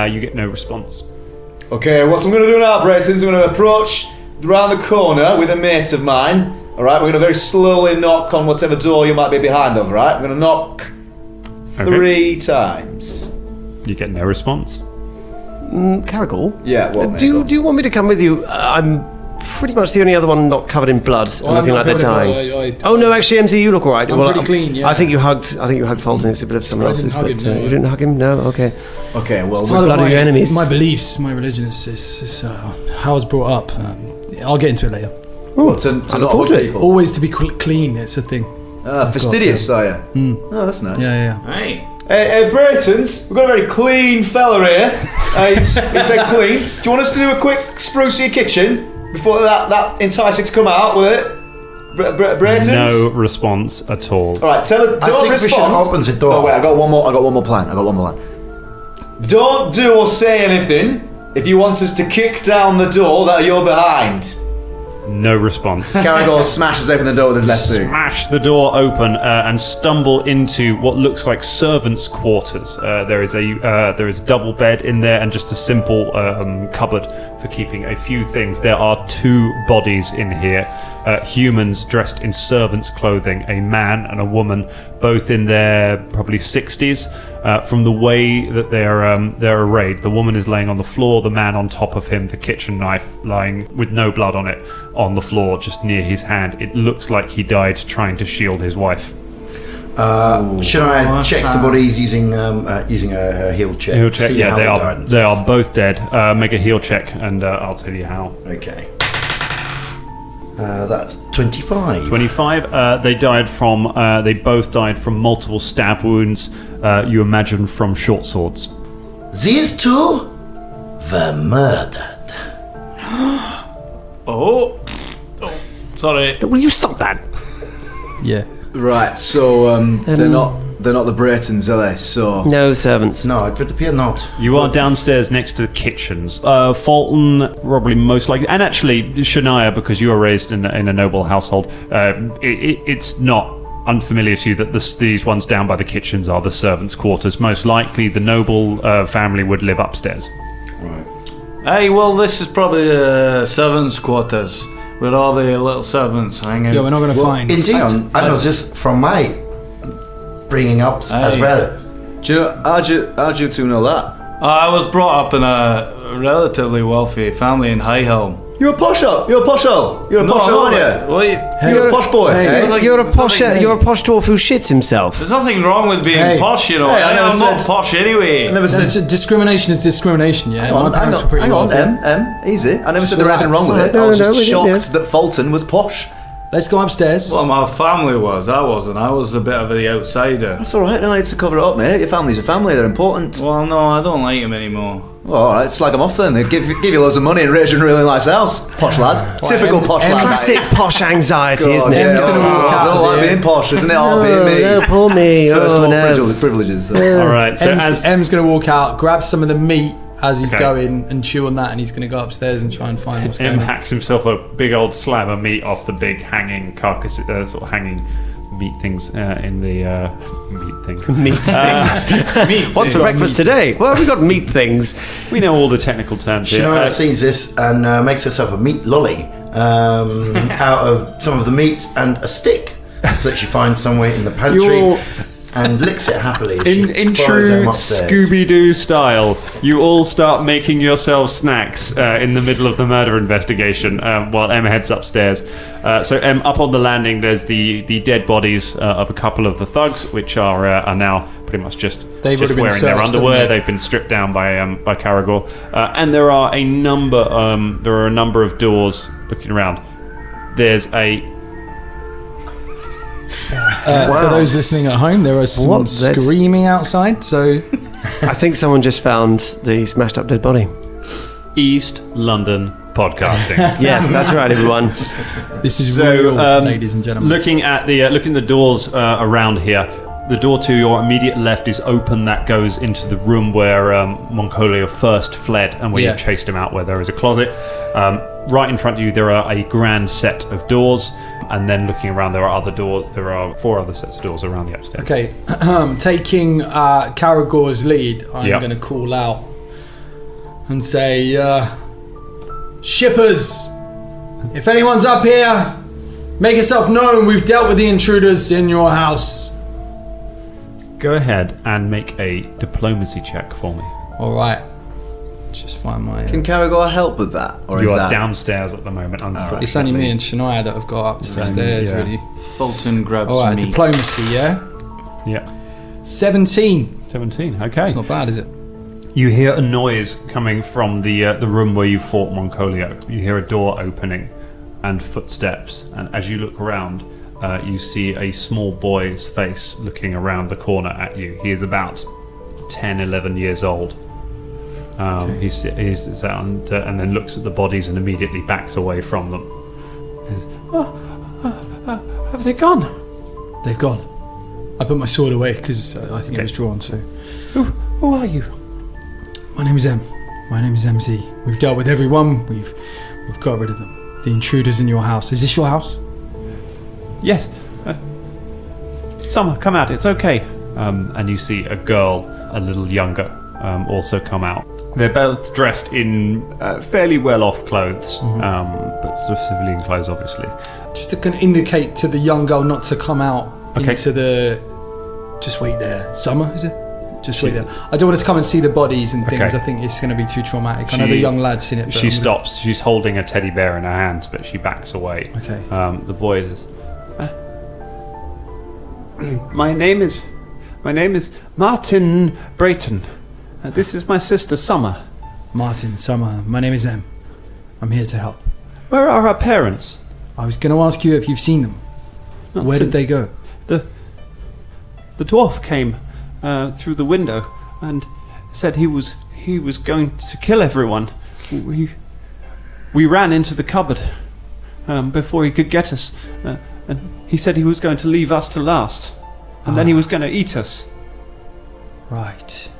you get no response. Okay, what I'm going to do now, Bretons, I'm going to approach around the corner with a mate of mine. Alright, we're going to very slowly knock on whatever door you might be behind of, right? I'm going to knock 3 times. You get no response. Caragor? Yeah, what, mate? Do you want me to come with you? I'm pretty much the only other one not covered in blood, looking like they're dying. Oh no, actually, MZ, you look alright. I'm pretty clean. Yeah. I think you hugged Fulton. It's a bit of someone else's. You didn't hug him. No. Okay. Okay. Well, it's part blood of your enemies. My beliefs, my religion is how I was brought up. I'll get into it later. to not hug people. Always to be clean. It's a thing. Fastidious, are you? Oh, that's nice. Yeah. Hey, Bretons, we've got a very clean fella here. He said clean. Do you want us to do a quick spruce of your kitchen before that enticing to come out with it? Bretons? No response at all. All right, don't think respond. we should open the door. Oh wait, I got one more plan. Don't do or say anything if you want us to kick down the door that you're behind. No response. Caragor smashes open the door with his left boot. Smash the door open and stumble into what looks like servants' quarters. There is a double bed in there and just a simple cupboard for keeping a few things. There are 2 bodies in here, humans dressed in servants' clothing, a man and a woman, both in their probably 60s. From the way that they're arrayed, the woman is laying on the floor, the man on top of him, the kitchen knife lying with no blood on it on the floor just near his hand. It looks like he died trying to shield his wife. Should I check the bodies using a heal check? Heal check, yeah, they are both dead. Make a heal check and I'll tell you how. Okay. That's 25. 25. They both died from multiple stab wounds. You imagine from short swords. These 2 were murdered. Oh, sorry. Will you stop that? Yeah. Right. So they're not the Bretons, are they? So No servants. No, it would appear not. You are downstairs next to the kitchens. Fulton, probably most likely, and actually Shania, because you were raised in a noble household. It's not unfamiliar to you that these ones down by the kitchens are the servants' quarters. Most likely, the noble family would live upstairs. Right. Hey, well, this is probably the servants' quarters with all the little servants hanging. Yeah, we're not going to find. Indeed, I know this from my bringing up as well. Do you know, how'd you 2 know that? I was brought up in a relatively wealthy family in Highhelm. You're a posh aren't you? You're a posh, aren't you? You're a posh boy. You're a posh dwarf who shits himself. There's nothing wrong with being posh, you know. Hey, I'm not posh anyway. I never said discrimination is discrimination. Yeah. Hang on, easy. I never said there was anything wrong with it. I was just shocked that Fulton was posh. Let's go upstairs. Well, my family was. I wasn't. I was a bit of the outsider. That's all right. No need to cover it up, mate. Your family's a family. They're important. Well, no, I don't like him anymore. Well, all right, slag him off then. They give you loads of money and raise you in a really nice house. Posh lad. Typical posh lad. Classic posh anxiety, isn't it? Em's going to walk out. I don't like being posh, isn't it? Oh, being me. No, poor me. First world privileges. All right. So Em's going to walk out, grab some of the meat as he's going and chew on that, and he's going to go upstairs and try and find what's going on. hacks himself a big old slab of meat off the big hanging carcass, sort of hanging meat things in the meat things. Meat things. Meat What's for breakfast today? Well, we've got meat things. We know all the technical terms here. Shania sees this and makes herself a meat lolly out of some of the meat and a stick that she finds somewhere in the pantry. And licks it happily. In true Scooby-Doo style, you all start making yourselves snacks in the middle of the murder investigation while Em heads upstairs. So Em, up on the landing, there's the dead bodies of a couple of the thugs, which are now pretty much just wearing their underwear. They've been stripped down by Caragor, and there are a number of doors looking around. There's a For those listening at home, there was some screaming outside, so... I think someone just found the smashed up dead body. East London podcasting. Yes, that's right, everyone. This is real, ladies and gentlemen. Looking at the doors around here, the door to your immediate left is open. That goes into the room where Moncolia first fled and where you chased him out, where there is a closet. Right in front of you, there are a grand set of doors. And then looking around, there are other doors. There are 4 other sets of doors around the upstairs. Okay, taking Caragor's lead, I'm going to call out and say, shippers, if anyone's up here, make yourself known. We've dealt with the intruders in your house. Go ahead and make a diplomacy check for me. All right. Just find my... Can Caragor help with that? Or you is are that... downstairs at the moment, unfortunately. It's only me and Shania that have got up to the stairs, really. Fulton grabs All right, meat. diplomacy, yeah? Yeah. 17. 17, okay. It's not bad, is it? You hear a noise coming from the room where you fought Moncolio. You hear a door opening and footsteps. And as you look around, you see a small boy's face looking around the corner at you. He is about 10, 11 years old. He sits down and then looks at the bodies and immediately backs away from them. Have they gone? They've gone. I put my sword away because I think it was drawn. So, who are you? My name is M. My name is MZ. We've dealt with everyone. We've got rid of them. The intruders in your house. Is this your house? Yes. Summer, come out. It's okay. And you see a girl, a little younger, also come out. They're both dressed in fairly well-off clothes, but sort of civilian clothes, obviously. Just to kind of indicate to the young girl not to come out into the... Just wait there. Summer, is it? Just wait there. I don't want her to come and see the bodies and things. I think it's going to be too traumatic. I know the young lad's seen it. But she stops. She's holding a teddy bear in her hands, but she backs away. Okay. The boy is... My name is Martin Brayton. This is my sister, Summer. Martin, Summer. My name is M. I'm here to help. Where are our parents? I was going to ask you if you've seen them. Where did they go? The dwarf came through the window and said he was going to kill everyone. We ran into the cupboard before he could get us, and he said he was going to leave us to last, and then he was going to eat us. Right.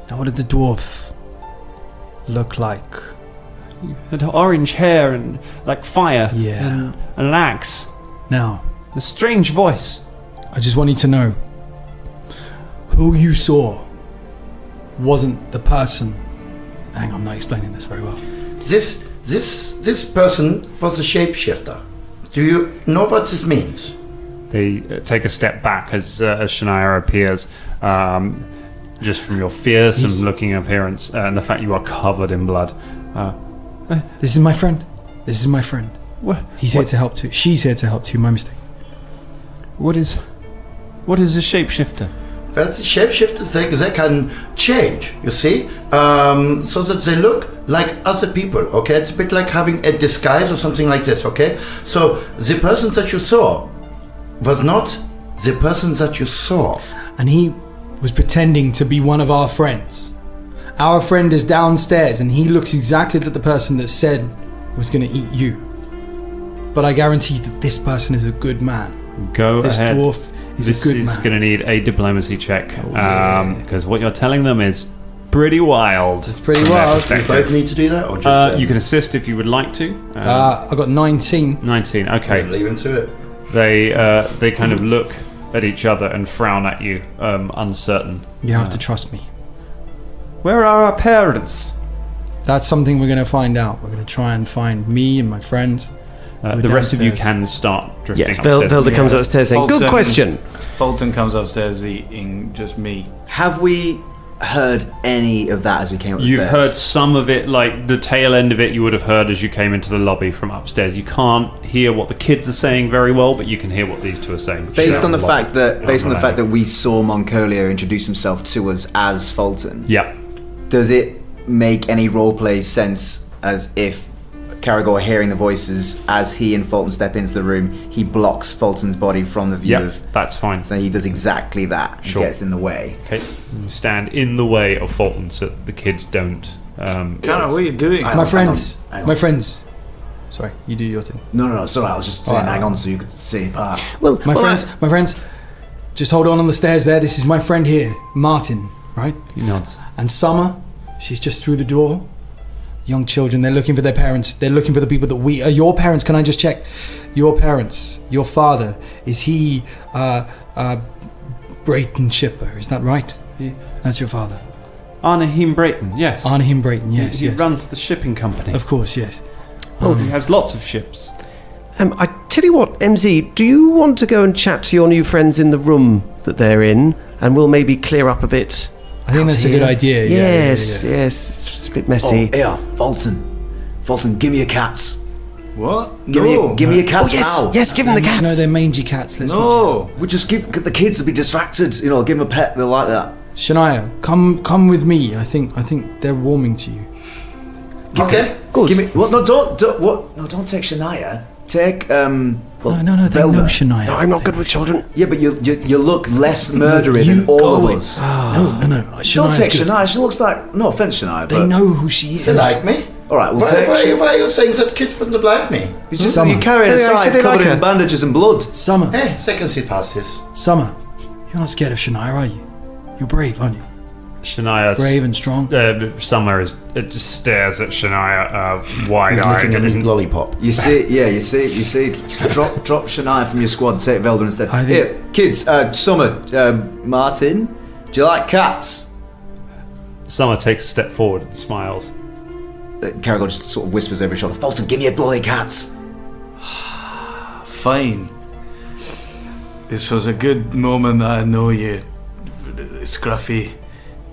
Now, what did the dwarf look like? He had orange hair and like fire, and an axe. Now, a strange voice. I just want you to know, who you saw wasn't the person. Hang on, I'm not explaining this very well. This person was a shapeshifter. Do you know what this means? They take a step back as Shania appears. Just from your fearsome looking appearance and the fact you are covered in blood. This is my friend. This is my friend. He's here to help too. She's here to help too. My mistake. What is a shapeshifter? Well, the shapeshifters, they can change, you see, so that they look like other people, okay? It's a bit like having a disguise or something like this, okay? So the person that you saw was not the person that you saw. And he was pretending to be one of our friends. Our friend is downstairs, and he looks exactly like the person that said was going to eat you. But I guarantee that this person is a good man. Go this ahead. Dwarf is a good man. This is going to need a diplomacy check. Because what you're telling them is pretty wild. It's pretty wild. Do you both need to do that? Or just, you can assist if you would like to. I got 19. 19, okay. Leave into it. They kind of look at each other and frown at you, uncertain. You have to trust me. Where are our parents? That's something we're going to find out. We're going to try and find me and my friends. The rest of you can start drifting upstairs. Velda comes upstairs saying, good question. Fulton comes upstairs eating just meat. Have we heard any of that as we came up the stairs? You've heard some of it, like the tail end of it you would have heard as you came into the lobby from upstairs. You can't hear what the kids are saying very well, but you can hear what these two are saying. Based on the fact that we saw Moncolio introduce himself to us as Fulton. Yeah. Does it make any roleplay sense as if Caragor hearing the voices as he and Fulton step into the room, he blocks Fulton's body from the view of... that's fine. So he does exactly that. Sure. He gets in the way. Okay. You stand in the way of Fulton so that the kids don't... what are you doing? My friends. Sorry, you do your thing. No, sorry, I was just saying hang on so you could see. My friends, just hold on the stairs there. This is my friend here, Martin, right? He nods. And Summer, she's just through the door. Young children, they're looking for their parents. They're looking for the people that we are. Your parents, can I just check? Your parents, your father, is he Brayton Shipper? Is that right? Yeah. That's your father. Arnahim Brayton, yes. Arnahim Brayton, yes. He runs the shipping company. Of course, yes. He has lots of ships. I tell you what, MZ, do you want to go and chat to your new friends in the room that they're in, and we'll maybe clear up a bit? I think that's a good idea. Yes, yes. It's just a bit messy. Oh, here, Fulton, give me your cats. What? Give me your cats now. Yes, give them the cats. No, they're mangy cats. Let's We just give the kids to be distracted. Give them a pet. They'll like that. Shania, come with me. I think they're warming to you. Okay. Good. Give me. What? No, don't. What? No, don't take Shania. Take. No, they know Shania. No, I'm not good with children. Yeah, but you look less murdery than all of us. No. Don't take Shania. She looks like. No offense, Shania. They know who she is. They like me. All right, we'll take. Why are you saying that kids wouldn't like me? You carry it aside covered in bandages and blood. Summer. Hey, second seat passes. Summer, you're not scared of Shania, are you? You're brave, aren't you? Shania, brave and strong. Summer just stares at Shania, wide-eyed. He's looking at a lollipop. You see. Drop Shania from your squad. Take Velda instead. Here, kids. Summer, Martin, do you like cats? Summer takes a step forward and smiles. Caragor just sort of whispers over his shoulder. Fulton, give me your bloody cats. Fine. This was a good moment. I know you, Scruffy.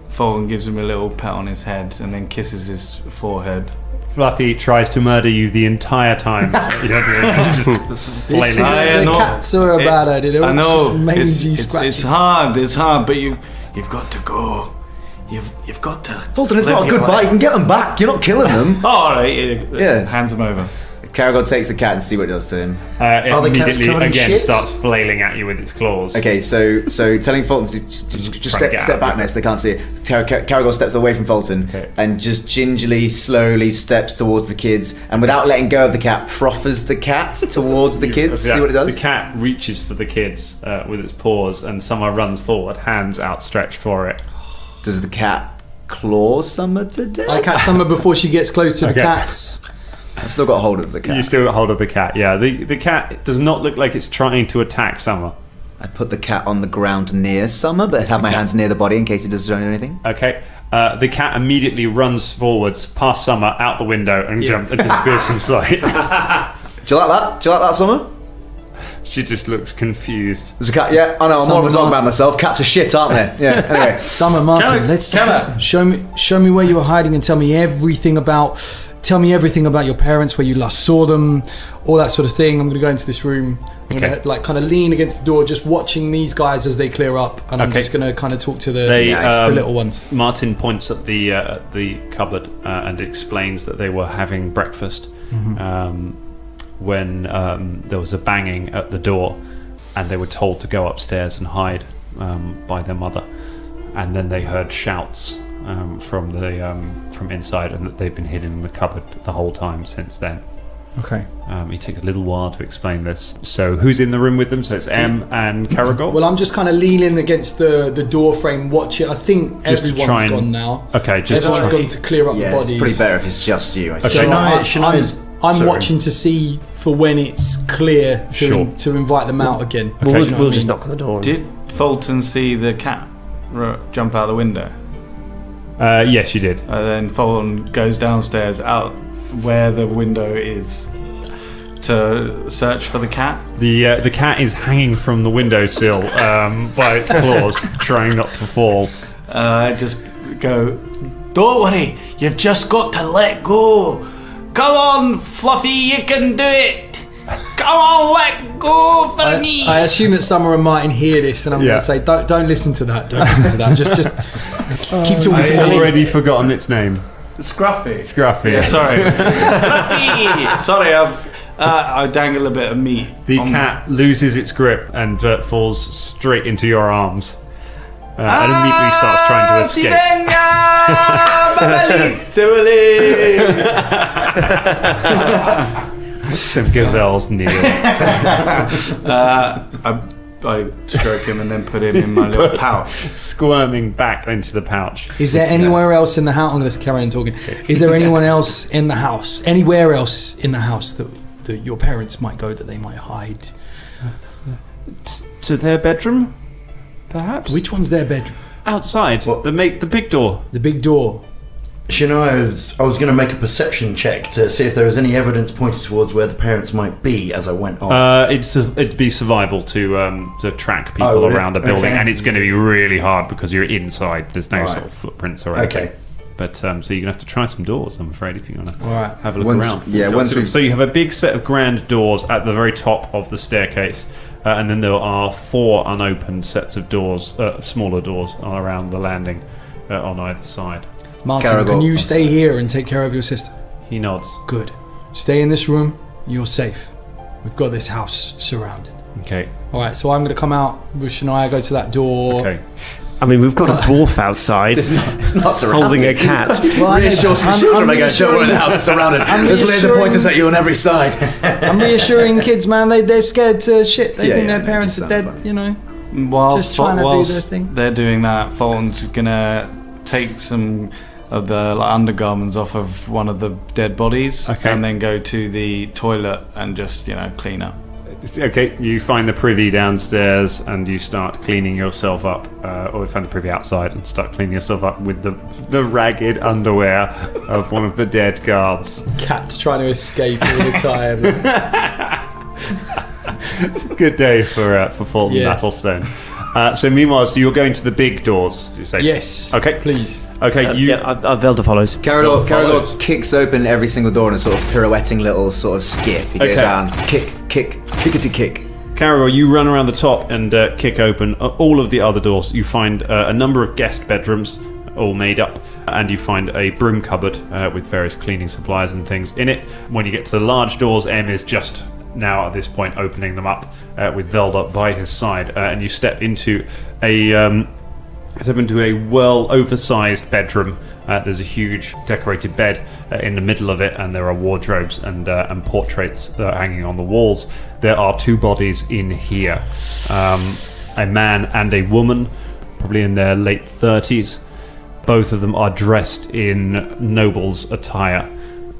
Fulton gives him a little pat on his head and then kisses his forehead. Fluffy tries to murder you the entire time. It's just flailing. The cats are a bad idea. They're just mangy, scratchy. It's hard, but you've got to go. You've got to. Fulton, it's not a good bite. You can get them back. You're not killing them. All right. Yeah. Hands them over. Caragor takes the cat and see what it does to him. It immediately again starts flailing at you with its claws. Okay, so telling Fulton to just step back next, they can't see it. Caragor steps away from Fulton and just gingerly, slowly steps towards the kids, and without letting go of the cat, proffers the cat towards the kids. See what it does? The cat reaches for the kids with its paws, and Summer runs forward, hands outstretched for it. Does the cat claw Summer to death? I catch Summer before she gets close to the cats. I've still got hold of the cat. You still got hold of the cat, yeah. The cat does not look like it's trying to attack Summer. I put the cat on the ground near Summer, but I have my hands near the body in case it does anything. Okay. The cat immediately runs forwards, past Summer, out the window, and disappears from sight. Do you like that? Do you like that, Summer? She just looks confused. There's a cat, yeah. I know, I'm more of a dog man myself. Cats are shit, aren't they? Yeah, anyway. Summer, Martin, show me where you were hiding and tell me everything about your parents, where you last saw them, all that sort of thing. I'm going to go into this room. I'm going to kind of lean against the door, just watching these guys as they clear up, and I'm just going to kind of talk to the little ones. Martin points at the cupboard and explains that they were having breakfast when there was a banging at the door, and they were told to go upstairs and hide by their mother, and then they heard shouts from inside, and that they've been hidden in the cupboard the whole time since then. Okay. It takes a little while to explain this. So who's in the room with them? So it's Em and Caragol? Well, I'm just kind of leaning against the door frame, watch it. I think Just to everyone's try and- gone now. Okay, just Everyone's to try. gone to clear up the Yeah, bodies. it's pretty better if it's just you. Okay. So I'm sorry. watching to see for when it's clear to Sure. to invite them out again. Okay. Do you know We'll what I just mean? knock on the door. Did Fulton see the cat jump out the window? Yes, you did. And then Fulton goes downstairs out where the window is to search for the cat. The cat is hanging from the windowsill by its claws, trying not to fall. I just go, don't worry, you've just got to let go. Come on, Fluffy, you can do it. Come on, let go for me. I assume that Summer and Martin hear this, and I'm Yeah. going to say, don't listen to that. Don't listen to that. Just keep talking to I've me. already forgotten its name. Scruffy. Scruffy. Yeah, sorry. Scruffy. Sorry, I dangle a bit of meat. The cat loses its grip and falls straight into your arms. And immediately starts trying to escape. Some gazelles kneel. I stroke him and then put him in my little pouch. Squirming back into the pouch. Is there anywhere else in the house? I'm going to carry on talking. Is there anyone else in the house? Anywhere else in the house that your parents might go, that they might hide? To their bedroom, perhaps? Which one's their bedroom? Outside. The big door. The big door. You know, I was going to make a perception check to see if there was any evidence pointing towards where the parents might be as I went on. It'd be survival to track people Oh, really? around a building, Okay. and it's going to be really hard because you're inside. There's no Right. sort of footprints or anything. Okay. But so you're gonna have to try some doors, I'm afraid, if you want to Right. have a look Once- around. yeah, once we've- So you have a big set of grand doors at the very top of the staircase, and then there are 4 unopened sets of doors, smaller doors, around the landing on either side. Martin, Caragol. can you stay here and take care of your sister? He nods. Good. Stay in this room. You're safe. We've got this house surrounded. Okay. All right, so I'm going to come out with Shania, go to that door. Okay. I mean, we've got a dwarf outside It's not surrounded. holding a cat. Well, I know, Reassure some I'm- children. I'm I go, don't worry, the house is surrounded. I'm There's laser reassuring- pointers at you on every side. I'm reassuring kids, man. They're scared to shit. They Yeah, think yeah, their parents just are dead, sound funny. you know. Whilst, Just trying to do whilst their thing. they're doing that, Fulton's gonna take some of the undergarments off of one of the dead bodies, Okay. and then go to the toilet and just clean up. Okay, you find the privy downstairs and you start cleaning yourself up, or you find the privy outside and start cleaning yourself up with the ragged underwear of one of the dead guards. Cat's trying to escape all the time. It's a good day for Fulton Yeah. Athelstone. So meanwhile, so you're going to the big doors, you say? Yes. Okay. Please. Okay, Velda follows. Caragol follows. kicks open every single door in a sort of pirouetting little sort of skip. He goes Okay. down, kickety kick. Caragol, you run around the top and kick open all of the other doors. You find a number of guest bedrooms, all made up, and you find a broom cupboard with various cleaning supplies and things in it. When you get to the large doors, Em is just now at this point opening them up with Velda by his side, and you step into a well oversized bedroom. There's a huge decorated bed in the middle of it, and there are wardrobes and portraits hanging on the walls. There are 2 bodies in here, a man and a woman, probably in their late 30s. Both of them are dressed in noble's attire.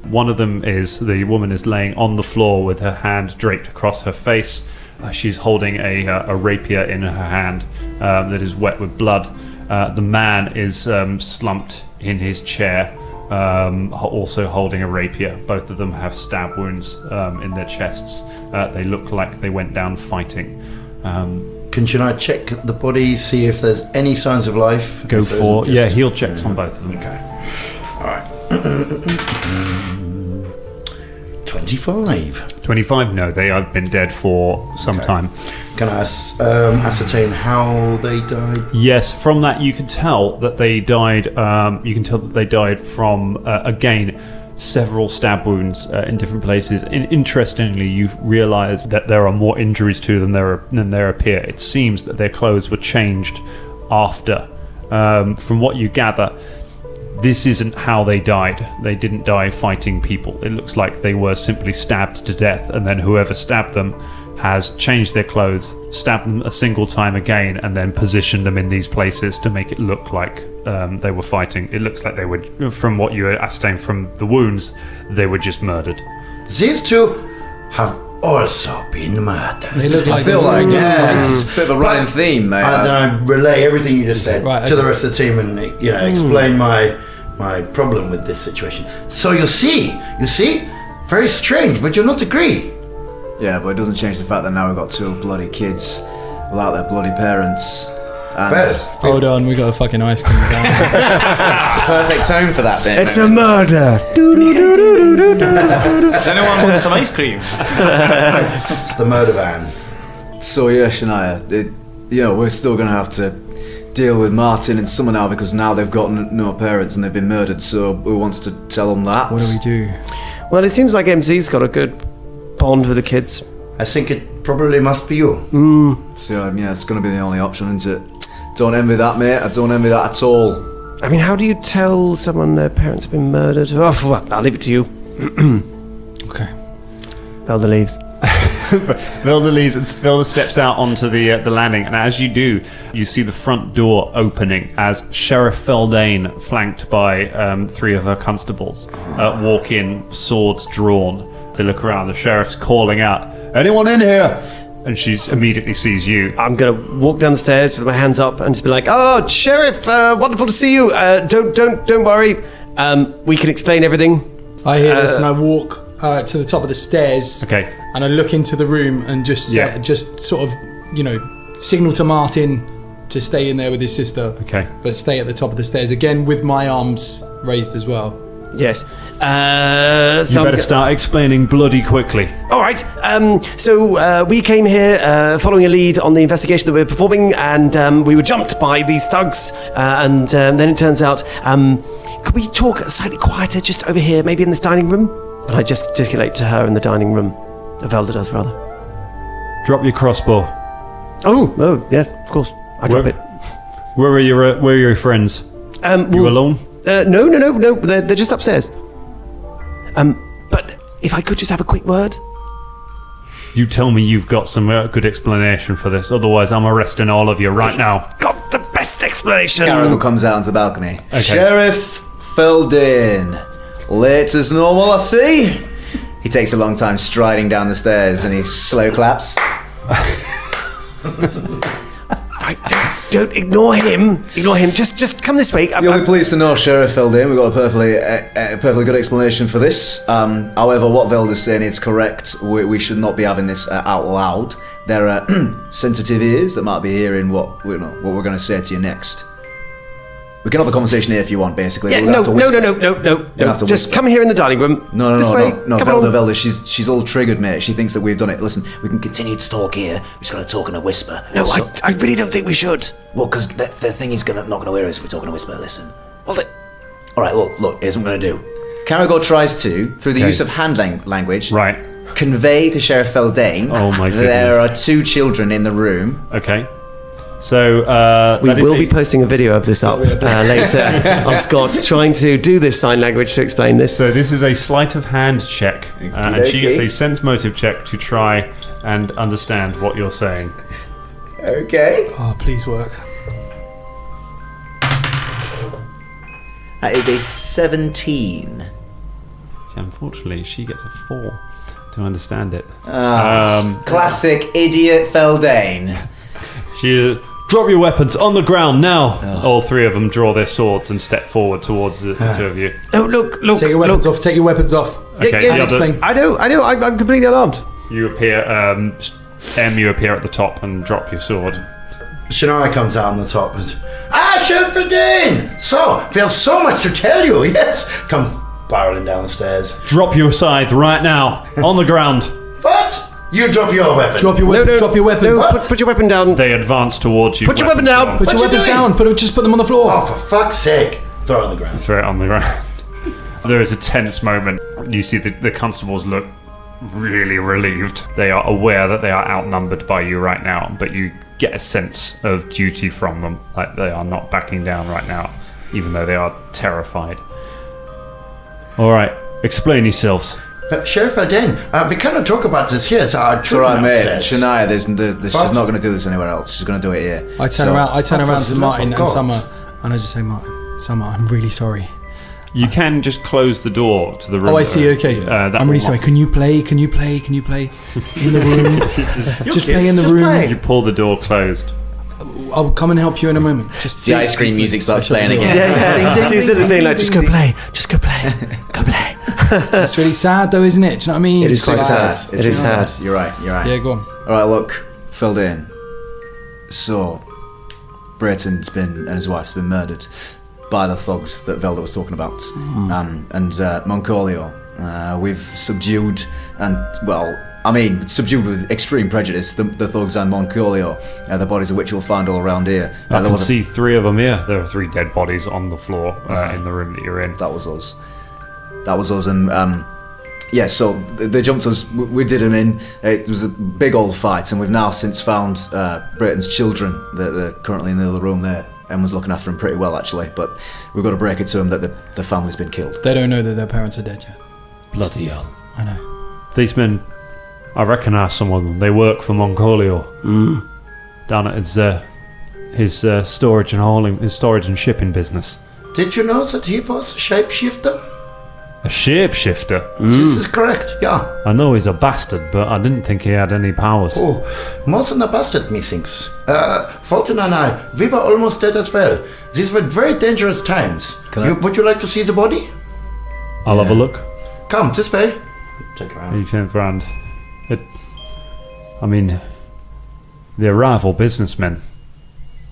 One of them the woman is laying on the floor with her hand draped across her face. She's holding a rapier in her hand that is wet with blood. The man is slumped in his chair, also holding a rapier. Both of them have stab wounds in their chests. They look like they went down fighting. Can I check the bodies, see if there's any signs of life? Go If there for isn't, just- heal checks on both of them. Okay. All right. 25. 25? No, they have been dead for some time. Can I ascertain how they died? Yes, from that you can tell that they died. You can tell that they died from again several stab wounds in different places. Interestingly, you realise that there are more injuries to them than there appear. It seems that their clothes were changed after. From what you gather, this isn't how they died. They didn't die fighting people. It looks like they were simply stabbed to death, and then whoever stabbed them has changed their clothes, stabbed them a single time again, and then positioned them in these places to make it look like they were fighting. It looks like they were, from what you ascertained from the wounds, they were just murdered. These two have also been murdered. They look like I feel like Yes. it's a bit of a running theme, mate. And then I relay everything you just said Right, to the okay. rest of the team and explain my problem with this situation. So you see, very strange, would you not agree? Yeah, but it doesn't change the fact that now we've got two bloody kids without their bloody parents. And First, Hold on, we got a fucking ice cream down. it's the perfect tone for that bit. It's a murder. Does anyone want some ice cream? it's the murder van. So yeah, Shania, we're still gonna have to deal with Martin and Summer now because now they've got no parents and they've been murdered. So who wants to tell them that? What do we do? Well, it seems like MZ's got a good bond with the kids. I think it probably must be you. So it's gonna be the only option, isn't it? Don't envy that, mate. I don't envy that at all. I mean, how do you tell someone their parents have been murdered? Oh, well, I'll leave it to you. Okay. Velda leaves. Velda leaves and Velda steps out onto the landing, and as you do, you see the front door opening as Sheriff Feldane, flanked by 3 of her constables, walk in, swords drawn. They look around. The sheriff's calling out, "Anyone in here?" And she immediately sees you. I'm gonna walk down the stairs with my hands up and just be like, "Oh, Sheriff, wonderful to see you. Don't worry. We can explain everything." I hear this and I walk to the top of the stairs. Okay. And I look into the room and just sort of, signal to Martin to stay in there with his sister. Okay. But stay at the top of the stairs again with my arms raised as well. Yes. You better start explaining bloody quickly. All right. So we came here following a lead on the investigation that we were performing, and we were jumped by these thugs. And then it turns out, could we talk slightly quieter, just over here, maybe in this dining room? And I gesticulate to her in the dining room. Velda does, rather. Drop your crossbow. Oh, yeah, of course. I drop it. Where are your friends? You alone? No. They're just upstairs. But if I could just have a quick word. You tell me you've got some good explanation for this, otherwise I'm arresting all of you right now. Got the best explanation. Caragor comes out onto the balcony. Okay. Sheriff Feldane. Late as normal, I see. He takes a long time striding down the stairs and he slow claps. Right, don't ignore him. Ignore him. Just come this way. You'll be pleased to know, Sheriff Feldane, we've got a perfectly good explanation for this. However, what Velda's saying is correct. We should not be having this out loud. There are sensitive ears that might be hearing what we're going to say to you next. We can have a conversation here if you want, basically. Yeah, We'll have to no. have to Just whisper. come here in the dining room. No, This way. Come on. Velda, she's all triggered, mate. She thinks that we've done it. Listen, we can continue to talk here. We're just going to talk in a whisper. No, I really don't think we should. Well, because the thing is not going to hear us if we're talking in a whisper. Listen. All right, look. Here's what I'm going to do. Caragor tries to, through the use of hand language, Right. convey to Sheriff Feldane Oh my there are 2 children in the room. Okay. So We will be posting a video of this up later of Scott trying to do this sign language to explain this. So this is a sleight of hand check, and she gets a sense motive check to try and understand what you're saying. Okay. Oh, please work. That is a 17. Unfortunately, she gets a 4 to understand it. Classic idiot Feldane. She drop your weapons on the ground now. All 3 of them draw their swords and step forward towards the 2 of you. Oh, look. Take your weapons off. Take your weapons off. Okay, Yeah, the other- explain. I know. I'm completely alarmed. You appear, you appear at the top and drop your sword. Shania comes out on the top and Sheriff Feldane! So, we have so much to tell you, yes! Comes barreling down the stairs. Drop your scythe right now, on the ground. What? You drop your weapon. Drop your weapons. Drop your weapons. No, put your weapon down. They advance towards you. Put your weapon down. Put your What you weapons doing? down. Just put them on the floor. Oh, for fuck's sake. Throw it on the ground. Throw it on the ground. There is a tense moment. You see the constables look really relieved. They are aware that they are outnumbered by you right now, but you get a sense of duty from them, like they are not backing down right now. even though they are terrified. All right, explain yourselves. Sheriff Alden, we cannot talk about this here. So our It's all right, mate. upstairs. Shania, she's not going to do this anywhere else. She's going to do it here. I turn around for to the love Martin of and God. Summer, and I just say, Summer, I'm really sorry. You can just close the door to the room. Oh, I see. Okay, that I'm really will- sorry. Can you play in the room? just play in the room. You pull the door closed. I'll come and help you in a moment. Just The ice cream music starts playing again. Yeah. So you said it's being like, just go play, go play. It's really sad, though, isn't it? Do you know what I mean? It is quite sad. It's It is sad. You're right. Yeah, go on. All right, look, filled in. So, Brayton's and his wife's been murdered by the thugs that Velda was talking about, and Moncolio. We've subdued subdued with extreme prejudice the thugs and Moncolio, the bodies of which you'll find all around here. I There can was a- see 3 of them here. There are 3 dead bodies on the floor in the room that you're in. That was us. And so they jumped us. We did them in. It was a big old fight, and we've now since found Brayton's children. They're currently in the other room there. Emma's looking after them pretty well, actually, but we've got to break it to them that the family's been killed. They don't know that their parents are dead yet. Bloody hell. I know. These men, I recognise some of them. They work for Moncolio. Down at his storage and hauling, his storage and shipping business. Did you know that he was a shapeshifter? A shapeshifter? This is correct, yeah. I know he's a bastard, but I didn't think he had any powers. Oh, more than a bastard, methinks. Fulton and I, we were almost dead as well. These were very dangerous times. Would you like to see the body? I'll have a look. Come, this way. Take around. He turns round. They're rival businessmen,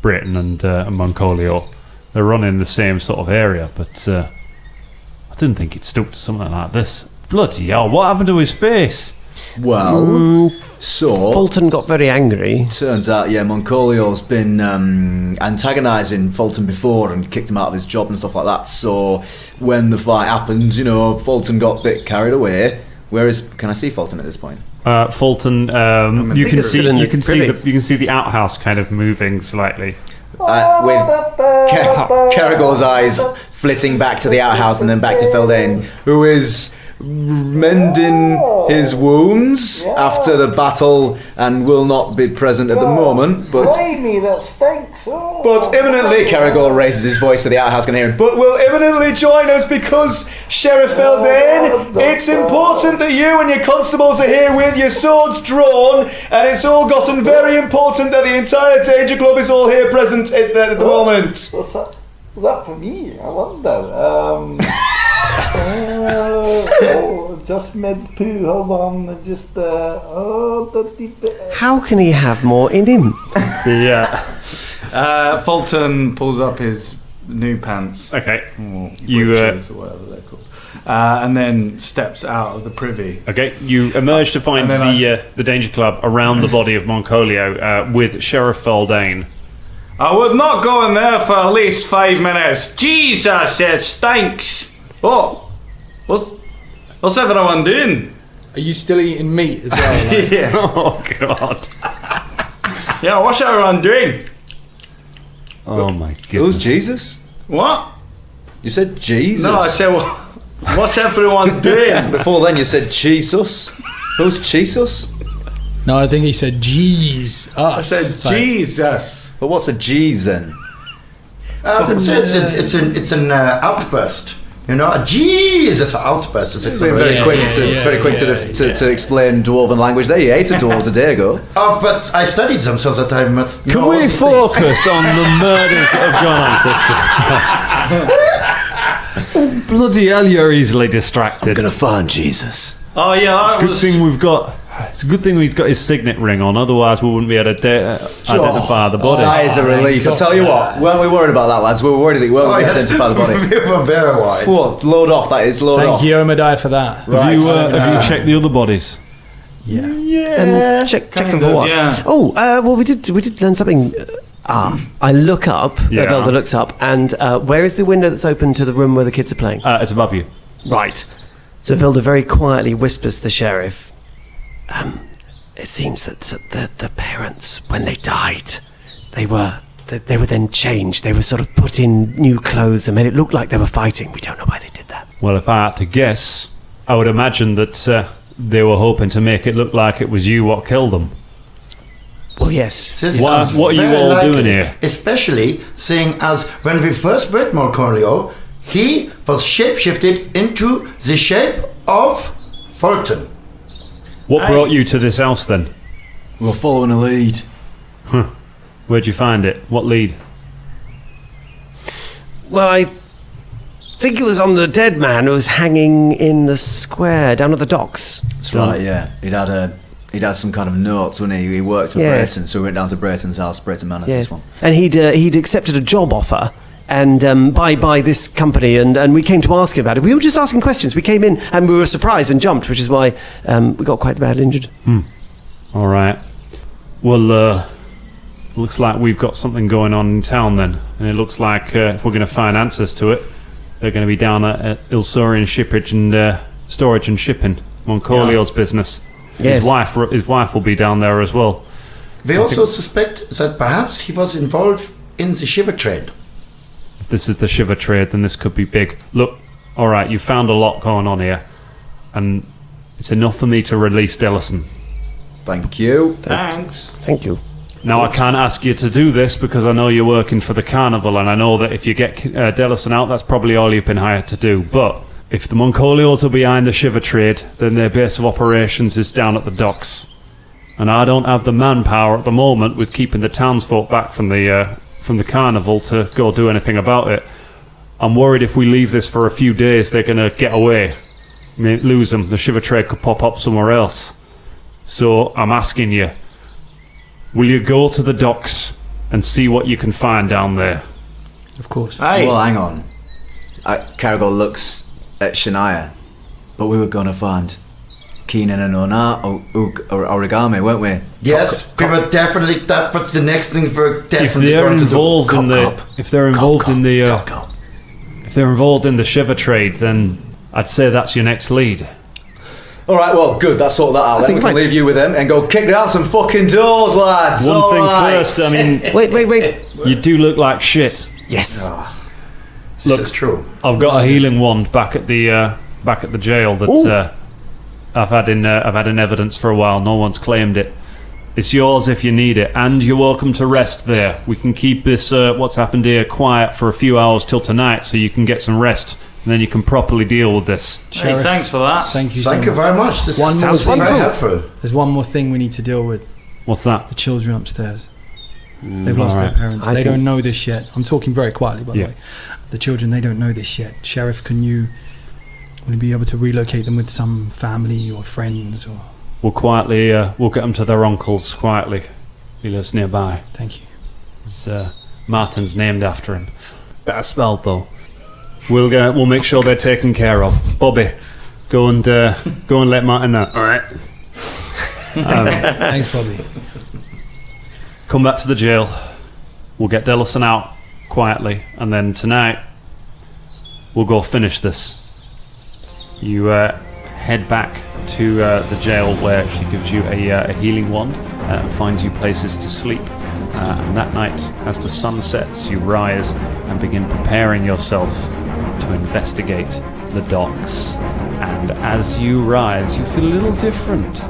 Britain and Moncolio. They're running the same sort of area, but I didn't think he'd stoop to something like this. Bloody hell, what happened to his face? Well, so Fulton got very angry. turns out, Moncolio's been antagonising Fulton before and kicked him out of his job and stuff like that. So when the fight happened, Fulton got a bit carried away. Can I see Fulton at this point? Fulton, you can see the outhouse kind of moving slightly. With Caragor's eyes flitting back to the outhouse and then back to Feldane, who is mending his wounds after the battle and will not be present at the moment, but that stinks. but imminently, Caragor raises his voice so the outhouse can hear him, but will imminently join us because, Sheriff Feldane, it's important that you and your constables are here with your swords drawn, and it's all gotten very important that the entire Danger Club is all here present at the moment. What's that? Was that for me? I wonder. Just mid poo. Hold on. Just How can he have more in him? Fulton pulls up his new pants. Okay. Or You, breeches or whatever they're called. And then steps out of the privy. Okay, you emerge to find And then the Danger Club around the body of Moncolio with Sheriff Feldane. I would not go in there for at least 5 minutes. Jesus, it stinks. Oh, what's everyone doing? Are you still eating meat as well? Like? Yeah. Oh, God. Yeah, what's everyone doing? Oh, my Who's goodness. Jesus? What? You said Jesus? No, I said, what's everyone doing? Before then you said Jesus. Who's Jesus? No, I think he said, "Jeez, us." I said, Like, Jesus. But what's a G's then? It's an outburst. A Jesus outburst. It's Very quick to explain dwarven language. There, you ate a dwarves a day ago. Oh, but I studied them so that I must know Can all we these things. focus on the murders of John Ancestry? Bloody hell, you're easily distracted. Gonna find Jesus. Oh, yeah, that Good was... thing we've got... It's a good thing he's got his signet ring on, otherwise we wouldn't be able to identify the body. That is a relief. I tell you what, weren't we worried about that, lads? We were worried that we weren't going to identify the body. We were very wide. What? Load off, that is. Load off. Thank you, Omadiah, for that. Right. Have you checked the other bodies? Yeah. Check them for what? yeah. Oh, well, we did learn something. I look up. Yeah. Velda looks up, and where is the window that's open to the room where the kids are playing? It's above you. Right. So Velda very quietly whispers to the sheriff. It seems that the parents, when they died, they were they were then changed. They were sort of put in new clothes and made it look like they were fighting. We don't know why they did that. Well, if I had to guess, I would imagine that they were hoping to make it look like it was you what killed them. Well, yes. What are you all doing here? Especially seeing as when we first met Macleod, he was shapeshifted into the shape of Fulton. What brought you to this house then? We're following a lead. Where'd you find it? What lead? Well, I think it was on the dead man who was hanging in the square down at the docks. That's right, yeah. He'd had some kind of notes, wouldn't he? He worked for Brayton, so we went down to Brayton's house, Brayton Manor, this one. And he'd accepted a job offer and by this company, and we came to ask him about it. We were just asking questions. We came in and we were surprised and jumped, which is why we got quite badly injured. All right. Well, looks like we've got something going on in town then, and it looks like if we're going to find answers to it, they're going to be down at Ilsorian Storage and Shipping, Macleod's business. Yes. His wife will be down there as well. We also suspect that perhaps he was involved in the shiver trade. If this is the shiver trade, then this could be big. Look, all right, you found a lot going on here, and it's enough for me to release Dellison. Thank you. Thanks. Thank you. Now, I can't ask you to do this because I know you're working for the carnival, and I know that if you get Dellison out, that's probably all you've been hired to do. But if the Macleods are behind the shiver trade, then their base of operations is down at the docks. And I don't have the manpower at the moment with keeping the townsfolk back from the carnival to go do anything about it. I'm worried if we leave this for a few days, they're going to get away. I mean, lose them. The shiver trade could pop up somewhere else. So I'm asking you, will you go to the docks and see what you can find down there? Of course. Hey. Well, hang on. Caragor looks at Shania, but we were going to find Keenan and Origami, weren't we? Yes, we were definitely. That was the next thing we're definitely If they're going to do. if they're involved in the shiver trade, then I'd say that's your next lead. All right, well, good. That's sorted that out. Then we can leave you with them and go kick down some fucking doors, lads. One thing first. I mean, Wait. you do look like shit. Yes. Look, This is true. I've got a healing wand back at the jail that I've had in evidence for a while. No one's claimed it. It's yours if you need it, and you're welcome to rest there. We can keep this what's happened here quiet for a few hours till tonight, so you can get some rest, and then you can properly deal with this. Hey, thanks for that. Thank you so Thank you very much. This One sounds more very thing. helpful. There's one more thing we need to deal with. What's that? The children upstairs. They've lost their alright. parents. They don't know this yet. I'm talking very quietly, by the Yeah. way. The children, they don't know this yet. Sheriff, will you be able to relocate them with some family or friends? Or We'll quietly, we'll get them to their uncle's quietly. He lives nearby. Thank you. Martin's named after him. Better spelled though. We'll make sure they're taken care of. Bobby, go and let Martin know. All right. Thanks, Bobby. Come back to the jail. We'll get Dellison out quietly, and then tonight we'll go finish this. You head back to the jail where she gives you a healing wand and finds you places to sleep. And that night, as the sun sets, you rise and begin preparing yourself to investigate the docks. And as you rise, you feel a little different.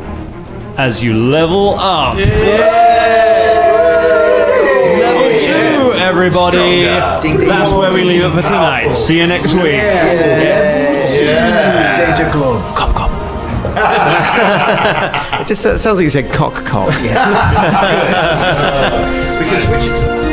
As you level up. Level 2, everybody. That's where we leave it for tonight. See you next week. Danger Club. Cop. It just sounds like you said cock. Because which